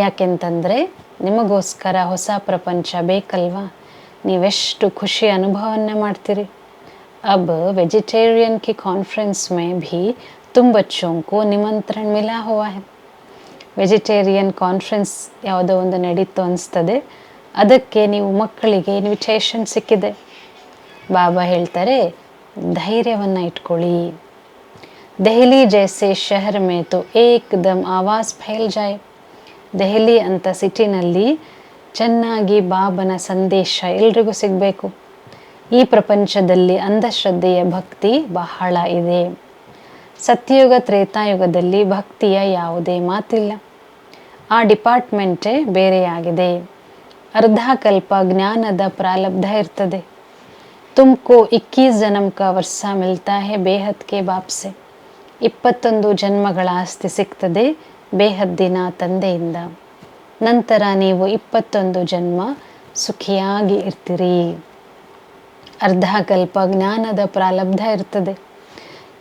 ಯಾಕೆಂತಂದರೆ ನಿಮಗೋಸ್ಕರ ಹೊಸ ಪ್ರಪಂಚ ಬೇಕಲ್ವಾ. ನೀವೆಷ್ಟು ಖುಷಿ ಅನುಭವವನ್ನು ಮಾಡ್ತೀರಿ. अब वेजिटेरियन की कॉन्फ्रेंस में भी तुम बच्चों को निमंत्रण मिला हुआ है. ವೆಜಿಟೇರಿಯನ್ ಕಾನ್ಫರೆನ್ಸ್ ಯಾವುದೋ ಒಂದು ನಡೀತು ಅನಿಸ್ತದೆ, ಅದಕ್ಕೆ ನೀವು ಮಕ್ಕಳಿಗೆ ಇನ್ವಿಟೇಷನ್ ಸಿಕ್ಕಿದೆ. ಬಾಬಾ ಹೇಳ್ತಾರೆ, ಧೈರ್ಯವನ್ನು ಇಟ್ಕೊಳ್ಳಿ. ದೆಹಲಿ ಜೈಸೆ ಶಹರ್ ಮೇ ತೋ ಏಕ್ದಮ್ ಆವಾಜ್ ಫೈಲ್ ಜಾಯ್. ದೆಹಲಿ ಅಂತ ಸಿಟಿನಲ್ಲಿ ಚೆನ್ನಾಗಿ ಬಾಬನ ಸಂದೇಶ ಎಲ್ರಿಗೂ ಸಿಗಬೇಕು. ಈ ಪ್ರಪಂಚದಲ್ಲಿ ಅಂಧಶ್ರದ್ಧೆಯ ಭಕ್ತಿ ಬಹಳ ಇದೆ. ಸತ್ಯಯುಗ ತ್ರೇತಾಯುಗದಲ್ಲಿ ಭಕ್ತಿಯ ಯಾವುದೇ ಮಾತಿಲ್ಲ, ಆ ಡಿಪಾರ್ಟ್ಮೆಂಟೇ ಬೇರೆಯಾಗಿದೆ. ಅರ್ಧ ಕಲ್ಪ ಜ್ಞಾನದ ಪ್ರಾರಬ್ಧ ಇರ್ತದೆ. ತುಮಕೋ 21 ಜನ್ಮ ಕಾ ವರ್ಷ ಮಿಲ್ತಾ ಹೈ ಬೇಹದ್ ಕೆ ಬಾಪ್ ಸೆ. 21 ಜನ್ಮಗಳ ಆಸ್ತಿ ಸಿಗ್ತದೆ ಬೇಹದ್ದಿನ ತಂದೆಯಿಂದ. ನಂತರ ನೀವು 21 ಜನ್ಮ ಸುಖಿಯಾಗಿ ಇರ್ತೀರಿ. ಅರ್ಧ ಕಲ್ಪ ಜ್ಞಾನದ ಪ್ರಾರಬ್ಧ ಇರ್ತದೆ.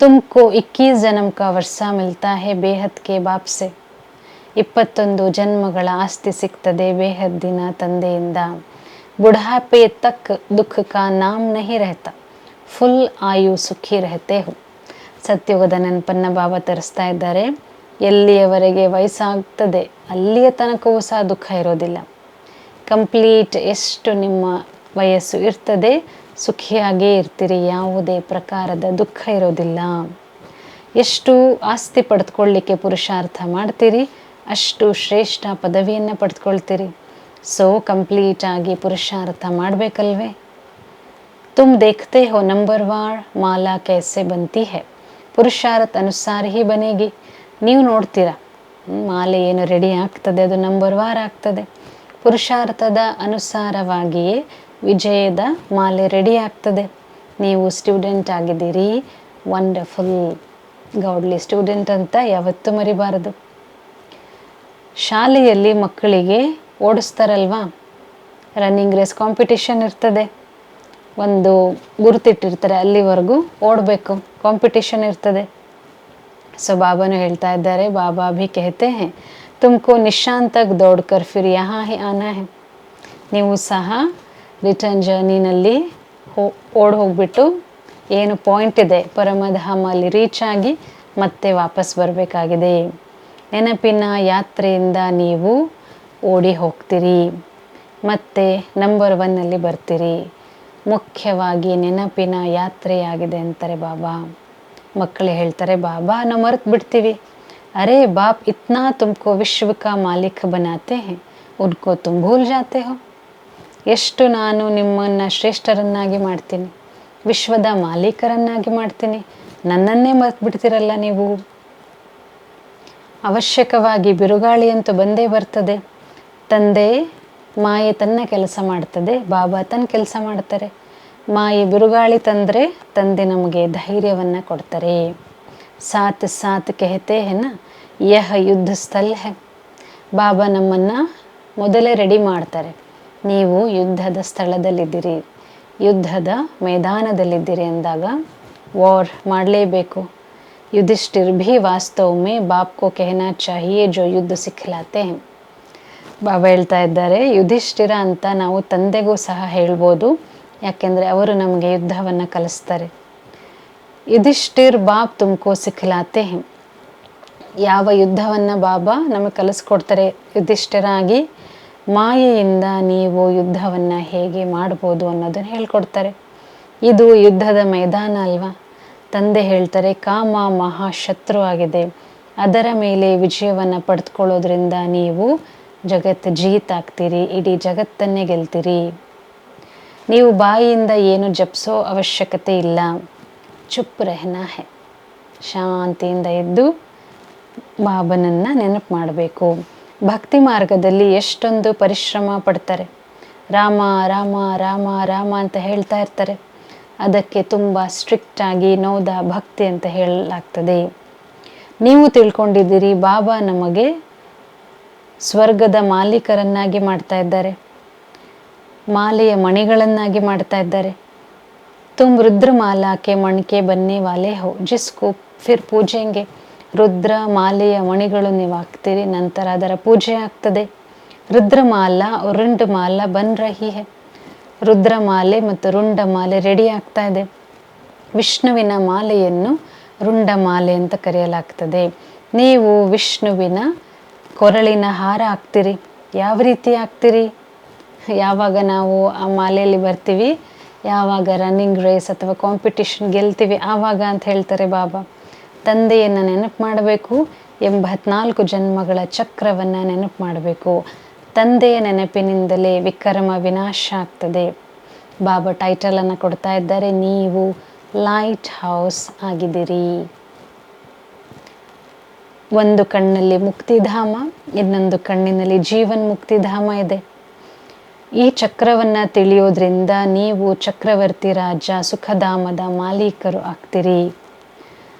ತುಮಕೋ 21 ಜನ್ಮ ಕಾ ವರ್ಷ ಮಿಲ್ತಾ ಹೈ ಬೇಹದ್ ಕೆ ಬಾಪ್ ಸೆ. 21 ಜನ್ಮಗಳ ಆಸ್ತಿ ಸಿಗ್ತದೆ ಬೇಹದ್ದಿನ ತಂದೆಯಿಂದ. ಬುಢಾಪೆ ತಕ್ ದುಃಖ ಕಾ ನಾಮ್ ನಹಿ ರಹತಾ, ಫುಲ್ ಆಯು ಸುಖಿ ರಹತೆ ಹೋ. ಸತ್ಯುಗದ ನೆನಪನ್ನು ಬಾಬಾ ತರಿಸ್ತಾ ಇದ್ದಾರೆ. ಎಲ್ಲಿಯವರೆಗೆ ವಯಸ್ಸಾಗ್ತದೆ ಅಲ್ಲಿಯ ತನಕವೂ ಸಹ ದುಃಖ ಇರೋದಿಲ್ಲ. ಕಂಪ್ಲೀಟ್ ಎಷ್ಟು ನಿಮ್ಮ ವಯಸ್ಸು ಇರ್ತದೆ ಸುಖಿಯಾಗೇ ಇರ್ತೀರಿ, ಯಾವುದೇ ಪ್ರಕಾರದ ದುಃಖ ಇರೋದಿಲ್ಲ. ಎಷ್ಟು ಆಸ್ತಿ ಪಡೆದುಕೊಳ್ಳಿಕ್ಕೆ ಪುರುಷಾರ್ಥ ಮಾಡ್ತೀರಿ ಅಷ್ಟು ಶ್ರೇಷ್ಠ ಪದವಿಯನ್ನು ಪಡೆದುಕೊಳ್ತೀರಿ. ಸೊ ಕಂಪ್ಲೀಟಾಗಿ ಪುರುಷಾರ್ಥ ಮಾಡಬೇಕಲ್ವೇ. तुम देखते हो नंबरवार माला कैसे बनती है, ಪುರುಷಾರ್ಥ ಅನುಸಾರ ಹಿ ಬನೇಗಿ. ನೀವು ನೋಡ್ತೀರಾ ಮಾಲೆ ಏನು ರೆಡಿ ಆಗ್ತದೆ, ಅದು ನಂಬರ್ವಾರ್ ಆಗ್ತದೆ. ಪುರುಷಾರ್ಥದ ಅನುಸಾರವಾಗಿಯೇ ವಿಜಯದ ಮಾಲೆ ರೆಡಿ ಆಗ್ತದೆ. ನೀವು ಸ್ಟೂಡೆಂಟ್ ಆಗಿದ್ದೀರಿ, ವಂಡರ್ಫುಲ್ ಗೌಡ್ಲಿ ಸ್ಟೂಡೆಂಟ್ ಅಂತ ಯಾವತ್ತೂ ಮರಿಬಾರದು. ಶಾಲೆಯಲ್ಲಿ ಮಕ್ಕಳಿಗೆ ಓಡಿಸ್ತಾರಲ್ವಾ, ರನ್ನಿಂಗ್ ರೇಸ್ ಕಾಂಪಿಟಿಷನ್ ಇರ್ತದೆ, ಒಂದು ಗುರುತಿಟ್ಟಿರ್ತಾರೆ, ಅಲ್ಲಿವರೆಗೂ ಓಡಬೇಕು, ಕಾಂಪಿಟಿಷನ್ ಇರ್ತದೆ. ಸೊ ಬಾಬಾನು ಹೇಳ್ತಾ ಇದ್ದಾರೆ, ಬಾಬಾ ಭಿ ಕಹತೆ ಹೇ ತುಮಕೋ ನಿಶಾನ್ ತಕ್ ದೌಡ್ ಕರ್ ಫಿರ್ ಯಹಾ ಹಿ ಆನಾ ಹೇ. ನೀವು ಸಹ ರಿಟರ್ನ್ ಜರ್ನಿನಲ್ಲಿ ಓಡ್ ಹೋಗ್ಬಿಟ್ಟು ಏನು ಪಾಯಿಂಟ್ ಇದೆ ಪರಮಧಾಮ ಅಲ್ಲಿ ರೀಚ್ ಆಗಿ ಮತ್ತೆ ವಾಪಸ್ ಬರಬೇಕಾಗಿದೆ. ನೆನಪಿನ ಯಾತ್ರೆಯಿಂದ ನೀವು ಓಡಿ ಹೋಗ್ತೀರಿ, ಮತ್ತೆ ನಂಬರ್ 1 ಬರ್ತೀರಿ. ಮುಖ್ಯವಾಗಿ ನೆನಪಿನ ಯಾತ್ರೆಯಾಗಿದೆ ಅಂತಾರೆ ಬಾಬಾ. ಮಕ್ಕಳು ಹೇಳ್ತಾರೆ, ಬಾಬಾ ನಾವು ಮರೆತು ಬಿಡ್ತೀವಿ. ಅರೆ ಬಾಪ್ ಇತ್ನಾ ತುಮಕೋ ವಿಶ್ವ ಕಾ ಮಾಲೀಕ ಬನಾತೆ ಹೇ ಉನ್ಕೋ ತುಮ್ ಭೂಲ್ ಜಾತೆ ಹೋ. ಎಷ್ಟು ನಾನು ನಿಮ್ಮನ್ನು ಶ್ರೇಷ್ಠರನ್ನಾಗಿ ಮಾಡ್ತೀನಿ, ವಿಶ್ವದ ಮಾಲೀಕರನ್ನಾಗಿ ಮಾಡ್ತೀನಿ, ನನ್ನನ್ನೇ ಮರೆತು ಬಿಡ್ತೀರಲ್ಲ ನೀವು. ಅವಶ್ಯಕವಾಗಿ ಬಿರುಗಾಳಿ ಅಂತೂ ಬಂದೇ ಬರ್ತದೆ. ತಂದೆ ಮಾಯೆ ತನ್ನ ಕೆಲಸ ಮಾಡ್ತದೆ, ಬಾಬಾ ತನ್ನ ಕೆಲಸ ಮಾಡ್ತಾರೆ. ಮಾಯೆ ಬಿರುಗಾಳಿ ತಂದರೆ ತಂದೆ ನಮಗೆ ಧೈರ್ಯವನ್ನು ಕೊಡ್ತಾರೆ. ಸಾತ್ ಸಾತ್ ಕೆಹತೆ ಹೆನ ಯಹ ಯುದ್ಧ ಸ್ಥಳ ಹೇ. ಬಾಬಾ ನಮ್ಮನ್ನು ಮೊದಲೇ ರೆಡಿ ಮಾಡ್ತಾರೆ. ನೀವು ಯುದ್ಧದ ಸ್ಥಳದಲ್ಲಿದ್ದೀರಿ, ಯುದ್ಧದ ಮೈದಾನದಲ್ಲಿದ್ದೀರಿ ಅಂದಾಗ ವಾರ್ ಮಾಡಲೇಬೇಕು. युधिष्ठिर भी वास्तव में बाप को कहना चाहिए जो युद्ಧ ಸಿಖಲಾತೆ हैं. ಬಾಬಾ ಹೇಳ್ತಾ ಇದ್ದಾರೆ, ಯುಧಿಷ್ಠಿರ ಅಂತ ನಾವು ತಂದೆಗೂ ಸಹ ಹೇಳ್ಬೋದು, ಯಾಕೆಂದರೆ ಅವರು ನಮಗೆ ಯುದ್ಧವನ್ನು ಕಲಿಸ್ತಾರೆ. ಯುಧಿಷ್ಠಿರ್ ಬಾಪ್ ತುಮಕೋ ಸಿಖಲಾತೆ हैं. ಯಾವ ಯುದ್ಧವನ್ನು ಬಾಬಾ ನಮಗೆ ಕಲಿಸ್ಕೊಡ್ತಾರೆ ಯುಧಿಷ್ಠಿರಾಗಿ, ಮಾಯೆಯಿಂದ ನೀವು ಯುದ್ಧವನ್ನು ಹೇಗೆ ಮಾಡ್ಬೋದು ಅನ್ನೋದನ್ನು ಹೇಳ್ಕೊಡ್ತಾರೆ. ಇದು ಯುದ್ಧದ ಮೈದಾನ ಅಲ್ವಾ. ತಂದೆ ಹೇಳ್ತಾರೆ, ಕಾಮ ಮಹಾಶತ್ರು ಆಗಿದೆ, ಅದರ ಮೇಲೆ ವಿಜಯವನ್ನು ಪಡೆದುಕೊಳ್ಳೋದ್ರಿಂದ ನೀವು ಜಗತ್ತು ಜೀತಾಗ್ತೀರಿ, ಇಡೀ ಜಗತ್ತನ್ನೇ ಗೆಲ್ತೀರಿ. ನೀವು ಬಾಯಿಯಿಂದ ಏನು ಜಪಿಸೋ ಅವಶ್ಯಕತೆ ಇಲ್ಲ, ಚುಪ್ ರೆಹನಾ ಹೇ. ಶಾಂತಿಯಿಂದ ಇದ್ದು ಬಾಬನನ್ನು ನೆನಪು ಮಾಡಬೇಕು. ಭಕ್ತಿ ಮಾರ್ಗದಲ್ಲಿ ಎಷ್ಟೊಂದು ಪರಿಶ್ರಮ ಪಡ್ತಾರೆ, ರಾಮ ರಾಮ ರಾಮ ರಾಮ ಅಂತ ಹೇಳ್ತಾ ಇರ್ತಾರೆ. ಅದಕ್ಕೆ ತುಂಬ ಸ್ಟ್ರಿಕ್ಟಾಗಿ ನೌದ ಭಕ್ತಿ ಅಂತ ಹೇಳಲಾಗ್ತದೆ. ನೀವು ತಿಳ್ಕೊಂಡಿದ್ದೀರಿ, ಬಾಬಾ ನಮಗೆ ಸ್ವರ್ಗದ ಮಾಲೀಕರನ್ನಾಗಿ ಮಾಡ್ತಾ ಇದ್ದಾರೆ, ಮಾಲೆಯ ಮಣಿಗಳನ್ನಾಗಿ ಮಾಡ್ತಾ ಇದ್ದಾರೆ. ತುಮ್ ರುದ್ರ ಮಾಲಾಕೆ ಮಣಿಕೆ ಬನ್ನೇ ವಾಲೆ ಹೋ ಜಿಸ್ಕು ಫಿರ್ ಪೂಜೆಂಗೆ. ರುದ್ರ ಮಾಲೆಯ ಮಣಿಗಳು ನೀವು ಹಾಕ್ತೀರಿ, ನಂತರ ಅದರ ಪೂಜೆ ಆಗ್ತದೆ. ರುದ್ರಮಾಲಾ ರುಂಡಮಾಲಾ ಬನ್ ರಹಿ ಹೇ. ರುದ್ರಮಾಲೆ ಮತ್ತು ರುಂಡಮಾಲೆ ರೆಡಿ ಆಗ್ತಾ ಇದೆ. ವಿಷ್ಣುವಿನ ಮಾಲೆಯನ್ನು ರುಂಡಮಾಲೆ ಅಂತ ಕರೆಯಲಾಗ್ತದೆ. ನೀವು ವಿಷ್ಣುವಿನ ಕೊರಳಿನ ಹಾರ ಹಾಕ್ತೀರಿ. ಯಾವ ರೀತಿ ಹಾಕ್ತೀರಿ? ಯಾವಾಗ ನಾವು ಆ ಮಾಲೆಯಲ್ಲಿ ಬರ್ತೀವಿ, ಯಾವಾಗ ರನ್ನಿಂಗ್ ರೇಸ್ ಅಥವಾ ಕಾಂಪಿಟಿಷನ್ ಗೆಲ್ತೀವಿ ಆವಾಗ ಅಂತ ಹೇಳ್ತಾರೆ ಬಾಬಾ. ತಂದೆಯನ್ನು ನೆನಪು ಮಾಡಬೇಕು, 84 ಜನ್ಮಗಳ ಚಕ್ರವನ್ನು ನೆನಪು ಮಾಡಬೇಕು. ತಂದೆಯ ನೆನಪಿನಿಂದಲೇ ವಿಕರ್ಮ ವಿನಾಶ ಆಗ್ತದೆ. ಬಾಬಾ ಟೈಟಲನ್ನು ಕೊಡ್ತಾ ಇದ್ದಾರೆ, ನೀವು ಲೈಟ್ ಹೌಸ್ ಆಗಿದ್ದೀರಿ. ಒಂದು ಕಣ್ಣಲ್ಲಿ ಮುಕ್ತಿಧಾಮ, ಇನ್ನೊಂದು ಕಣ್ಣಿನಲ್ಲಿ ಜೀವನ್ ಮುಕ್ತಿಧಾಮ ಇದೆ. ಈ ಚಕ್ರವನ್ನು ತಿಳಿಯೋದ್ರಿಂದ ನೀವು ಚಕ್ರವರ್ತಿ ರಾಜ ಸುಖಧಾಮದ ಮಾಲೀಕರು ಆಗ್ತೀರಿ.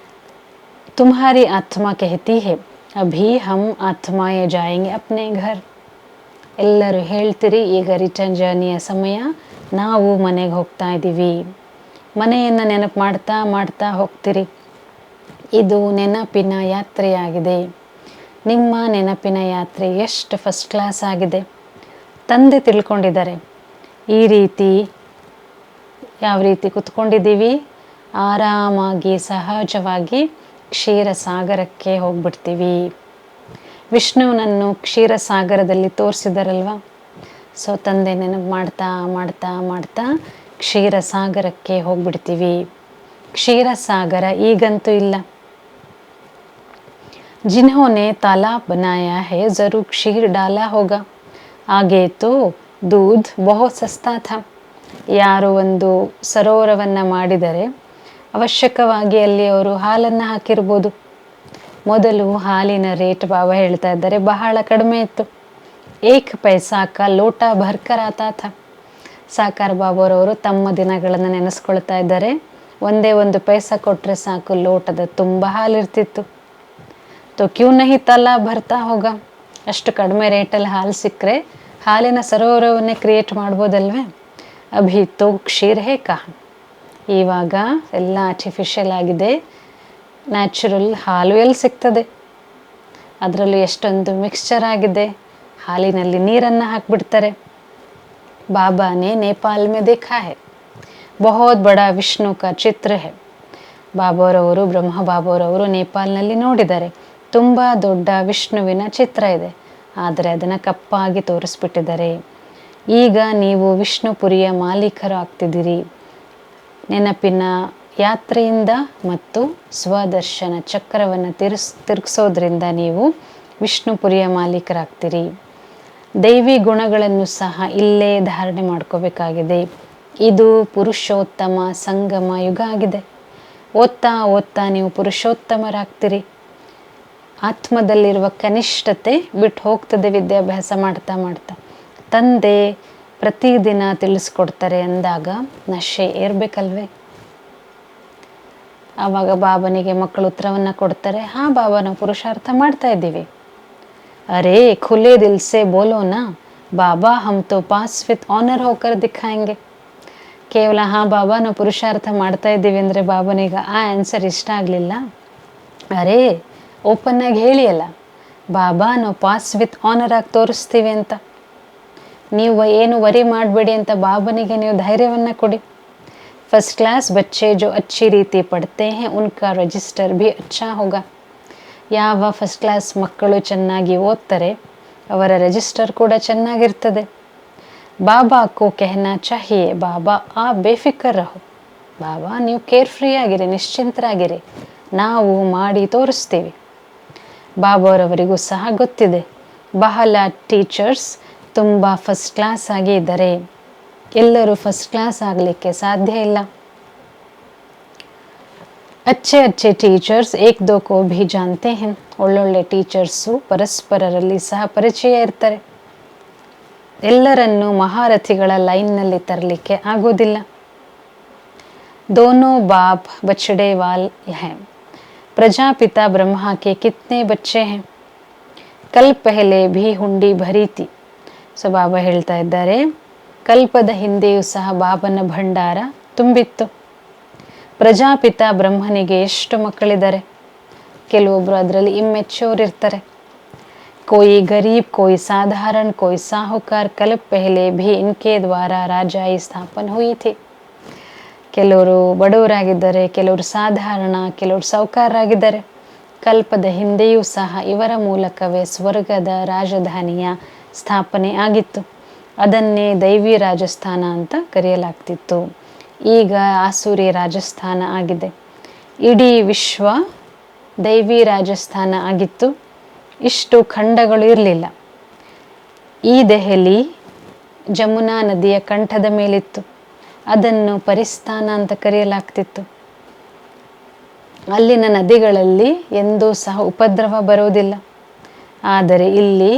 तुम्हारी आत्मा कहती है अभी हम आत्माएं जाएंगे अपने घर. ಎಲ್ಲರೂ ಹೇಳ್ತೀರಿ, ಈಗ ರಿಟರ್ನ್ ಜರ್ನಿಯ ಸಮಯ, ನಾವು ಮನೆಗೆ ಹೋಗ್ತಾ ಇದ್ದೀವಿ. ಮನೆಯನ್ನು ನೆನಪು ಮಾಡ್ತಾ ಮಾಡ್ತಾ ಹೋಗ್ತೀರಿ. ಇದು ನೆನಪಿನ ಯಾತ್ರೆಯಾಗಿದೆ. ನಿಮ್ಮ ನೆನಪಿನ ಯಾತ್ರೆ ಎಷ್ಟು ಫಸ್ಟ್ ಕ್ಲಾಸ್ ಆಗಿದೆ. ತಂದೆ ತಿಳ್ಕೊಂಡಿದ್ದಾರೆ. ಈ ರೀತಿ ಯಾವ ರೀತಿ ಕುತ್ಕೊಂಡಿದ್ದೀವಿ, ಆರಾಮಾಗಿ ಸಹಜವಾಗಿ ಕ್ಷೀರಸಾಗರಕ್ಕೆ ಹೋಗ್ಬಿಡ್ತೀವಿ. ವಿಷ್ಣುವನನ್ನು ಕ್ಷೀರಸಾಗರದಲ್ಲಿ ತೋರಿಸಿದಾರಲ್ವ. ಸೊ ತಂದೆ ನೆನಪು ಮಾಡ್ತಾ ಮಾಡ್ತಾ ಮಾಡ್ತಾ ಕ್ಷೀರಸಾಗರಕ್ಕೆ ಹೋಗ್ಬಿಡ್ತೀವಿ. ಕ್ಷೀರಸಾಗರ ಈಗಂತೂ ಇಲ್ಲ. जिन्होंने तालाब बनाया है जरूर क्षीर डाला होगा. आगे तो दूध बहुत सस्ता था, ಯಾರು ಒಂದು ಸರೋವರವನ್ನು ಮಾಡಿದರೆ ಅವಶ್ಯಕವಾಗಿ ಅಲ್ಲಿ ಅವರು ಹಾಲನ್ನು ಹಾಕಿರ್ಬೋದು. ಮೊದಲು ಹಾಲಿನ ರೇಟ್ ಬಾಬಾ ಹೇಳ್ತಾ ಇದ್ದಾರೆ ಬಹಳ ಕಡಿಮೆ ಇತ್ತು. 1 ಪೈಸಾ ಕಾ ಲೋಟ ಭರ್ಕರ್ ಆತಾ ಥಾ. ಸಾಕಾರ ಬಾಬಾರವರು ತಮ್ಮ ದಿನಗಳನ್ನು ನೆನೆಸ್ಕೊಳ್ತಾ ಇದ್ದಾರೆ. ಒಂದೇ 1 ಪೈಸಾ ಕೊಟ್ಟರೆ ಸಾಕು, ಲೋಟದ ತುಂಬ ಹಾಲಿರ್ತಿತ್ತು. ತೋ ಕ್ಯೂ ನಹಿ ತಲಾ ಭರ್ತಾ ಹೋಗ. ಅಷ್ಟು ಕಡಿಮೆ ರೇಟಲ್ಲಿ ಹಾಲು ಸಿಕ್ಕರೆ ಹಾಲಿನ ಸರೋವರವನ್ನೇ ಕ್ರಿಯೇಟ್ ಮಾಡ್ಬೋದಲ್ವೇ. ಅಭಿ ತೋ ಕ್ಷೀರ್ ಹೇ ಕಹಾ. ಇವಾಗ ಎಲ್ಲ ಆರ್ಟಿಫಿಷಿಯಲ್ ಆಗಿದೆ, ನ್ಯಾಚುರಲ್ ಹಾಲು ಎಲ್ಲಿ ಸಿಗ್ತದೆ. ಅದರಲ್ಲೂ ಎಷ್ಟೊಂದು ಮಿಕ್ಸ್ಚರ್ ಆಗಿದೆ. ಹಾಲಿನಲ್ಲಿ ನೀರನ್ನು ಹಾಕಿಬಿಡ್ತಾರೆ. बाबा ने नेपाल में देखा है, बहुत बड़ा विष्णु का चित्र है. ಬಾಬಾರವರು ಬ್ರಹ್ಮ ಬಾಬಾರವರು ನೇಪಾಲ್ನಲ್ಲಿ ನೋಡಿದ್ದಾರೆ. ತುಂಬ ದೊಡ್ಡ ವಿಷ್ಣುವಿನ ಚಿತ್ರ ಇದೆ, ಆದರೆ ಅದನ್ನು ಕಪ್ಪಾಗಿ ತೋರಿಸ್ಬಿಟ್ಟಿದ್ದಾರೆ. ಈಗ ನೀವು ವಿಷ್ಣುಪುರಿಯ ಮಾಲೀಕರು ಆಗ್ತಿದ್ದೀರಿ. ನೆನಪಿನ ಯಾತ್ರೆಯಿಂದ ಮತ್ತು ಸ್ವದರ್ಶನ ಚಕ್ರವನ್ನು ತಿರುಗಿಸೋದ್ರಿಂದ ನೀವು ವಿಷ್ಣುಪುರಿಯ ಮಾಲೀಕರಾಗ್ತೀರಿ. ದೈವಿ ಗುಣಗಳನ್ನು ಸಹ ಇಲ್ಲೇ ಧಾರಣೆ ಮಾಡ್ಕೋಬೇಕಾಗಿದೆ. ಇದು ಪುರುಷೋತ್ತಮ ಸಂಗಮ ಯುಗ ಆಗಿದೆ. ಓದ್ತಾ ಓದ್ತಾ ನೀವು ಪುರುಷೋತ್ತಮರಾಗ್ತೀರಿ. ಆತ್ಮದಲ್ಲಿರುವ ಕನಿಷ್ಠತೆ ಬಿಟ್ಟು ಹೋಗ್ತದೆ ವಿದ್ಯಾಭ್ಯಾಸ ಮಾಡ್ತಾ ಮಾಡ್ತಾ. ತಂದೆ ಪ್ರತಿದಿನ ತಿಳಿಸ್ಕೊಡ್ತಾರೆ ಅಂದಾಗ ನಶೆ ಏರ್ಬೇಕಲ್ವೇ. ಆವಾಗ ಬಾಬನಿಗೆ ಮಕ್ಕಳು ಉತ್ತರವನ್ನು ಕೊಡ್ತಾರೆ, ಹಾಂ ಬಾಬಾ ನಾವು ಪುರುಷಾರ್ಥ ಮಾಡ್ತಾ ಇದ್ದೀವಿ. ಅರೇ ಖುಲೆ ದಿಲ್ ಸೆ ಬೋಲೋ ನಾ ಬಾಬಾ ಹಮ್ ತೋ ಪಾಸ್ ವಿತ್ ಆನರ್ ಹೋಕರ್ ದಿಖಾಯಂಗೆ. ಕೇವಲ ಹಾಂ ಬಾಬಾ ನಾವು ಪುರುಷಾರ್ಥ ಮಾಡ್ತಾ ಇದ್ದೀವಿ ಅಂದರೆ ಬಾಬನಿಗೆ ಆ ಆನ್ಸರ್ ಇಷ್ಟ ಆಗಲಿಲ್ಲ. ಅರೇ ಓಪನ್ನಾಗಿ ಹೇಳಿ ಅಲ್ಲ, ಬಾಬಾ ನಾವು ಪಾಸ್ ವಿತ್ ಆನರ್ ಆಗಿ ತೋರಿಸ್ತೀವಿ ಅಂತ. ನೀವು ಏನು ವರಿ ಮಾಡಬೇಡಿ ಅಂತ ಬಾಬನಿಗೆ ನೀವು ಧೈರ್ಯವನ್ನು ಕೊಡಿ. ಫಸ್ಟ್ ಕ್ಲಾಸ್ ಬಚ್ಚೆ ಜೋ ಅಚ್ಚಿ ರೀತಿ ಪಡ್ತೆ ಹೇ ಉನ್ಕಾ ರಿಜಿಸ್ಟರ್ ಭಿ ಅಚ್ಚಾ ಹೋಗ. ಯಾವ ಫಸ್ಟ್ ಕ್ಲಾಸ್ ಮಕ್ಕಳು ಚೆನ್ನಾಗಿ ಓದ್ತಾರೆ ಅವರ ರಿಜಿಸ್ಟರ್ ಕೂಡ ಚೆನ್ನಾಗಿರ್ತದೆ. ಬಾಬಾ ಕೋ ಕೆಹನಾ ಚಾಹಿಯೆ ಬಾಬಾ ಆ ಬೇಫಿಕರ್ ರಹೋ. ಬಾಬಾ ನೀವು ಕೇರ್ಫ್ರೀ ಆಗಿರಿ, ನಿಶ್ಚಿಂತರಾಗಿರಿ, ನಾವು ಮಾಡಿ ತೋರಿಸ್ತೀವಿ. ಬಾಬಾರವರಿಗೂ ಸಹ ಗೊತ್ತಿದೆ ಬಹಳ ಟೀಚರ್ಸ್ ತುಂಬ ಫಸ್ಟ್ ಕ್ಲಾಸ್ ಆಗಿ ಇದ್ದಾರೆ. ಎಲ್ಲರೂ ಫಸ್ಟ್ ಕ್ಲಾಸ್ ಆಗಲಿಕ್ಕೆ ಸಾಧ್ಯ ಇಲ್ಲ. अच्छे अच्छे ಟೀಚರ್ಸ್ ಏಕ್ ದೋ ಕೋ ಭಿ ಜಾನ್ತೆ ಹೆನ್. ಒಳ್ಳೊಳ್ಳೆ ಟೀಚರ್ಸು ಪರಸ್ಪರರಲ್ಲಿ ಸಹ ಪರಿಚಯ ಇರ್ತಾರೆ. ಎಲ್ಲರನ್ನೂ ಮಹಾರಥಿಗಳ ಲೈನ್ನಲ್ಲಿ ತರಲಿಕ್ಕೆ ಆಗೋದಿಲ್ಲ. ದೋನೋ ಬಾಪ್ ಬಚ್ಚಡೆ ವಾಲ್ ಹೈ. ಪ್ರಜಾಪಿತಾ ಬ್ರಹ್ಮ ಕೆ ಕಿತ್ನೆ ಬಚ್ಚೆ ಹೈ. ಕಲ್ ಪೆಹಲೆ ಭಿ ಹುಂಡಿ ಭರೀತಿ. ಸೊ ಬಾಬಾ ಹೇಳ್ತಾ ಇದ್ದಾರೆ, ಕಲ್ಪದ ಹಿಂದೆಯೂ ಸಹ ಬಾಬನ ಭಂಡಾರ ತುಂಬಿತ್ತು. ಪ್ರಜಾಪಿತಾ ಬ್ರಹ್ಮನಿಗೆ ಎಷ್ಟು ಮಕ್ಕಳಿದ್ದಾರೆ. ಕೆಲವೊಬ್ಬರು ಅದರಲ್ಲಿ ಇಮ್ಮೆಚ್ಯೂರ್ ಇರ್ತಾರೆ. कोई गरीब, कोई साधारण, कोई साहूकार. कल पहले भी इनके द्वारा राजाई स्थापन हुई थी. ಕೆಲವರು ಬಡವರಾಗಿದ್ದಾರೆ, ಕೆಲವರು ಸಾಧಾರಣ, ಕೆಲವರು ಸಾಹುಕಾರರಾಗಿದ್ದಾರೆ. ಕಲ್ಪದ ಹಿಂದೆಯೂ ಸಹ ಇವರ ಮೂಲಕವೇ ಸ್ವರ್ಗದ ರಾಜಧಾನಿಯ ಸ್ಥಾಪನೆ ಆಗಿತ್ತು. ಅದನ್ನೇ ದೈವಿ ರಾಜಸ್ಥಾನ ಅಂತ ಕರೆಯಲಾಗ್ತಿತ್ತು. ಈಗ ಆಸುರಿ ರಾಜಸ್ಥಾನ ಆಗಿದೆ. ಇಡೀ ವಿಶ್ವ ದೈವಿ ರಾಜಸ್ಥಾನ ಆಗಿತ್ತು. ಇಷ್ಟು ಖಂಡಗಳು ಇರಲಿಲ್ಲ. ಈ ದೆಹಲಿ ಜಮುನಾ ನದಿಯ ಕಂಠದ ಮೇಲಿತ್ತು. ಅದನ್ನು ಪರಿಸ್ಥಾನ ಅಂತ ಕರೆಯಲಾಗ್ತಿತ್ತು. ಅಲ್ಲಿನ ನದಿಗಳಲ್ಲಿ ಎಂದೂ ಸಹ ಉಪದ್ರವ ಬರೋದಿಲ್ಲ. ಆದರೆ ಇಲ್ಲಿ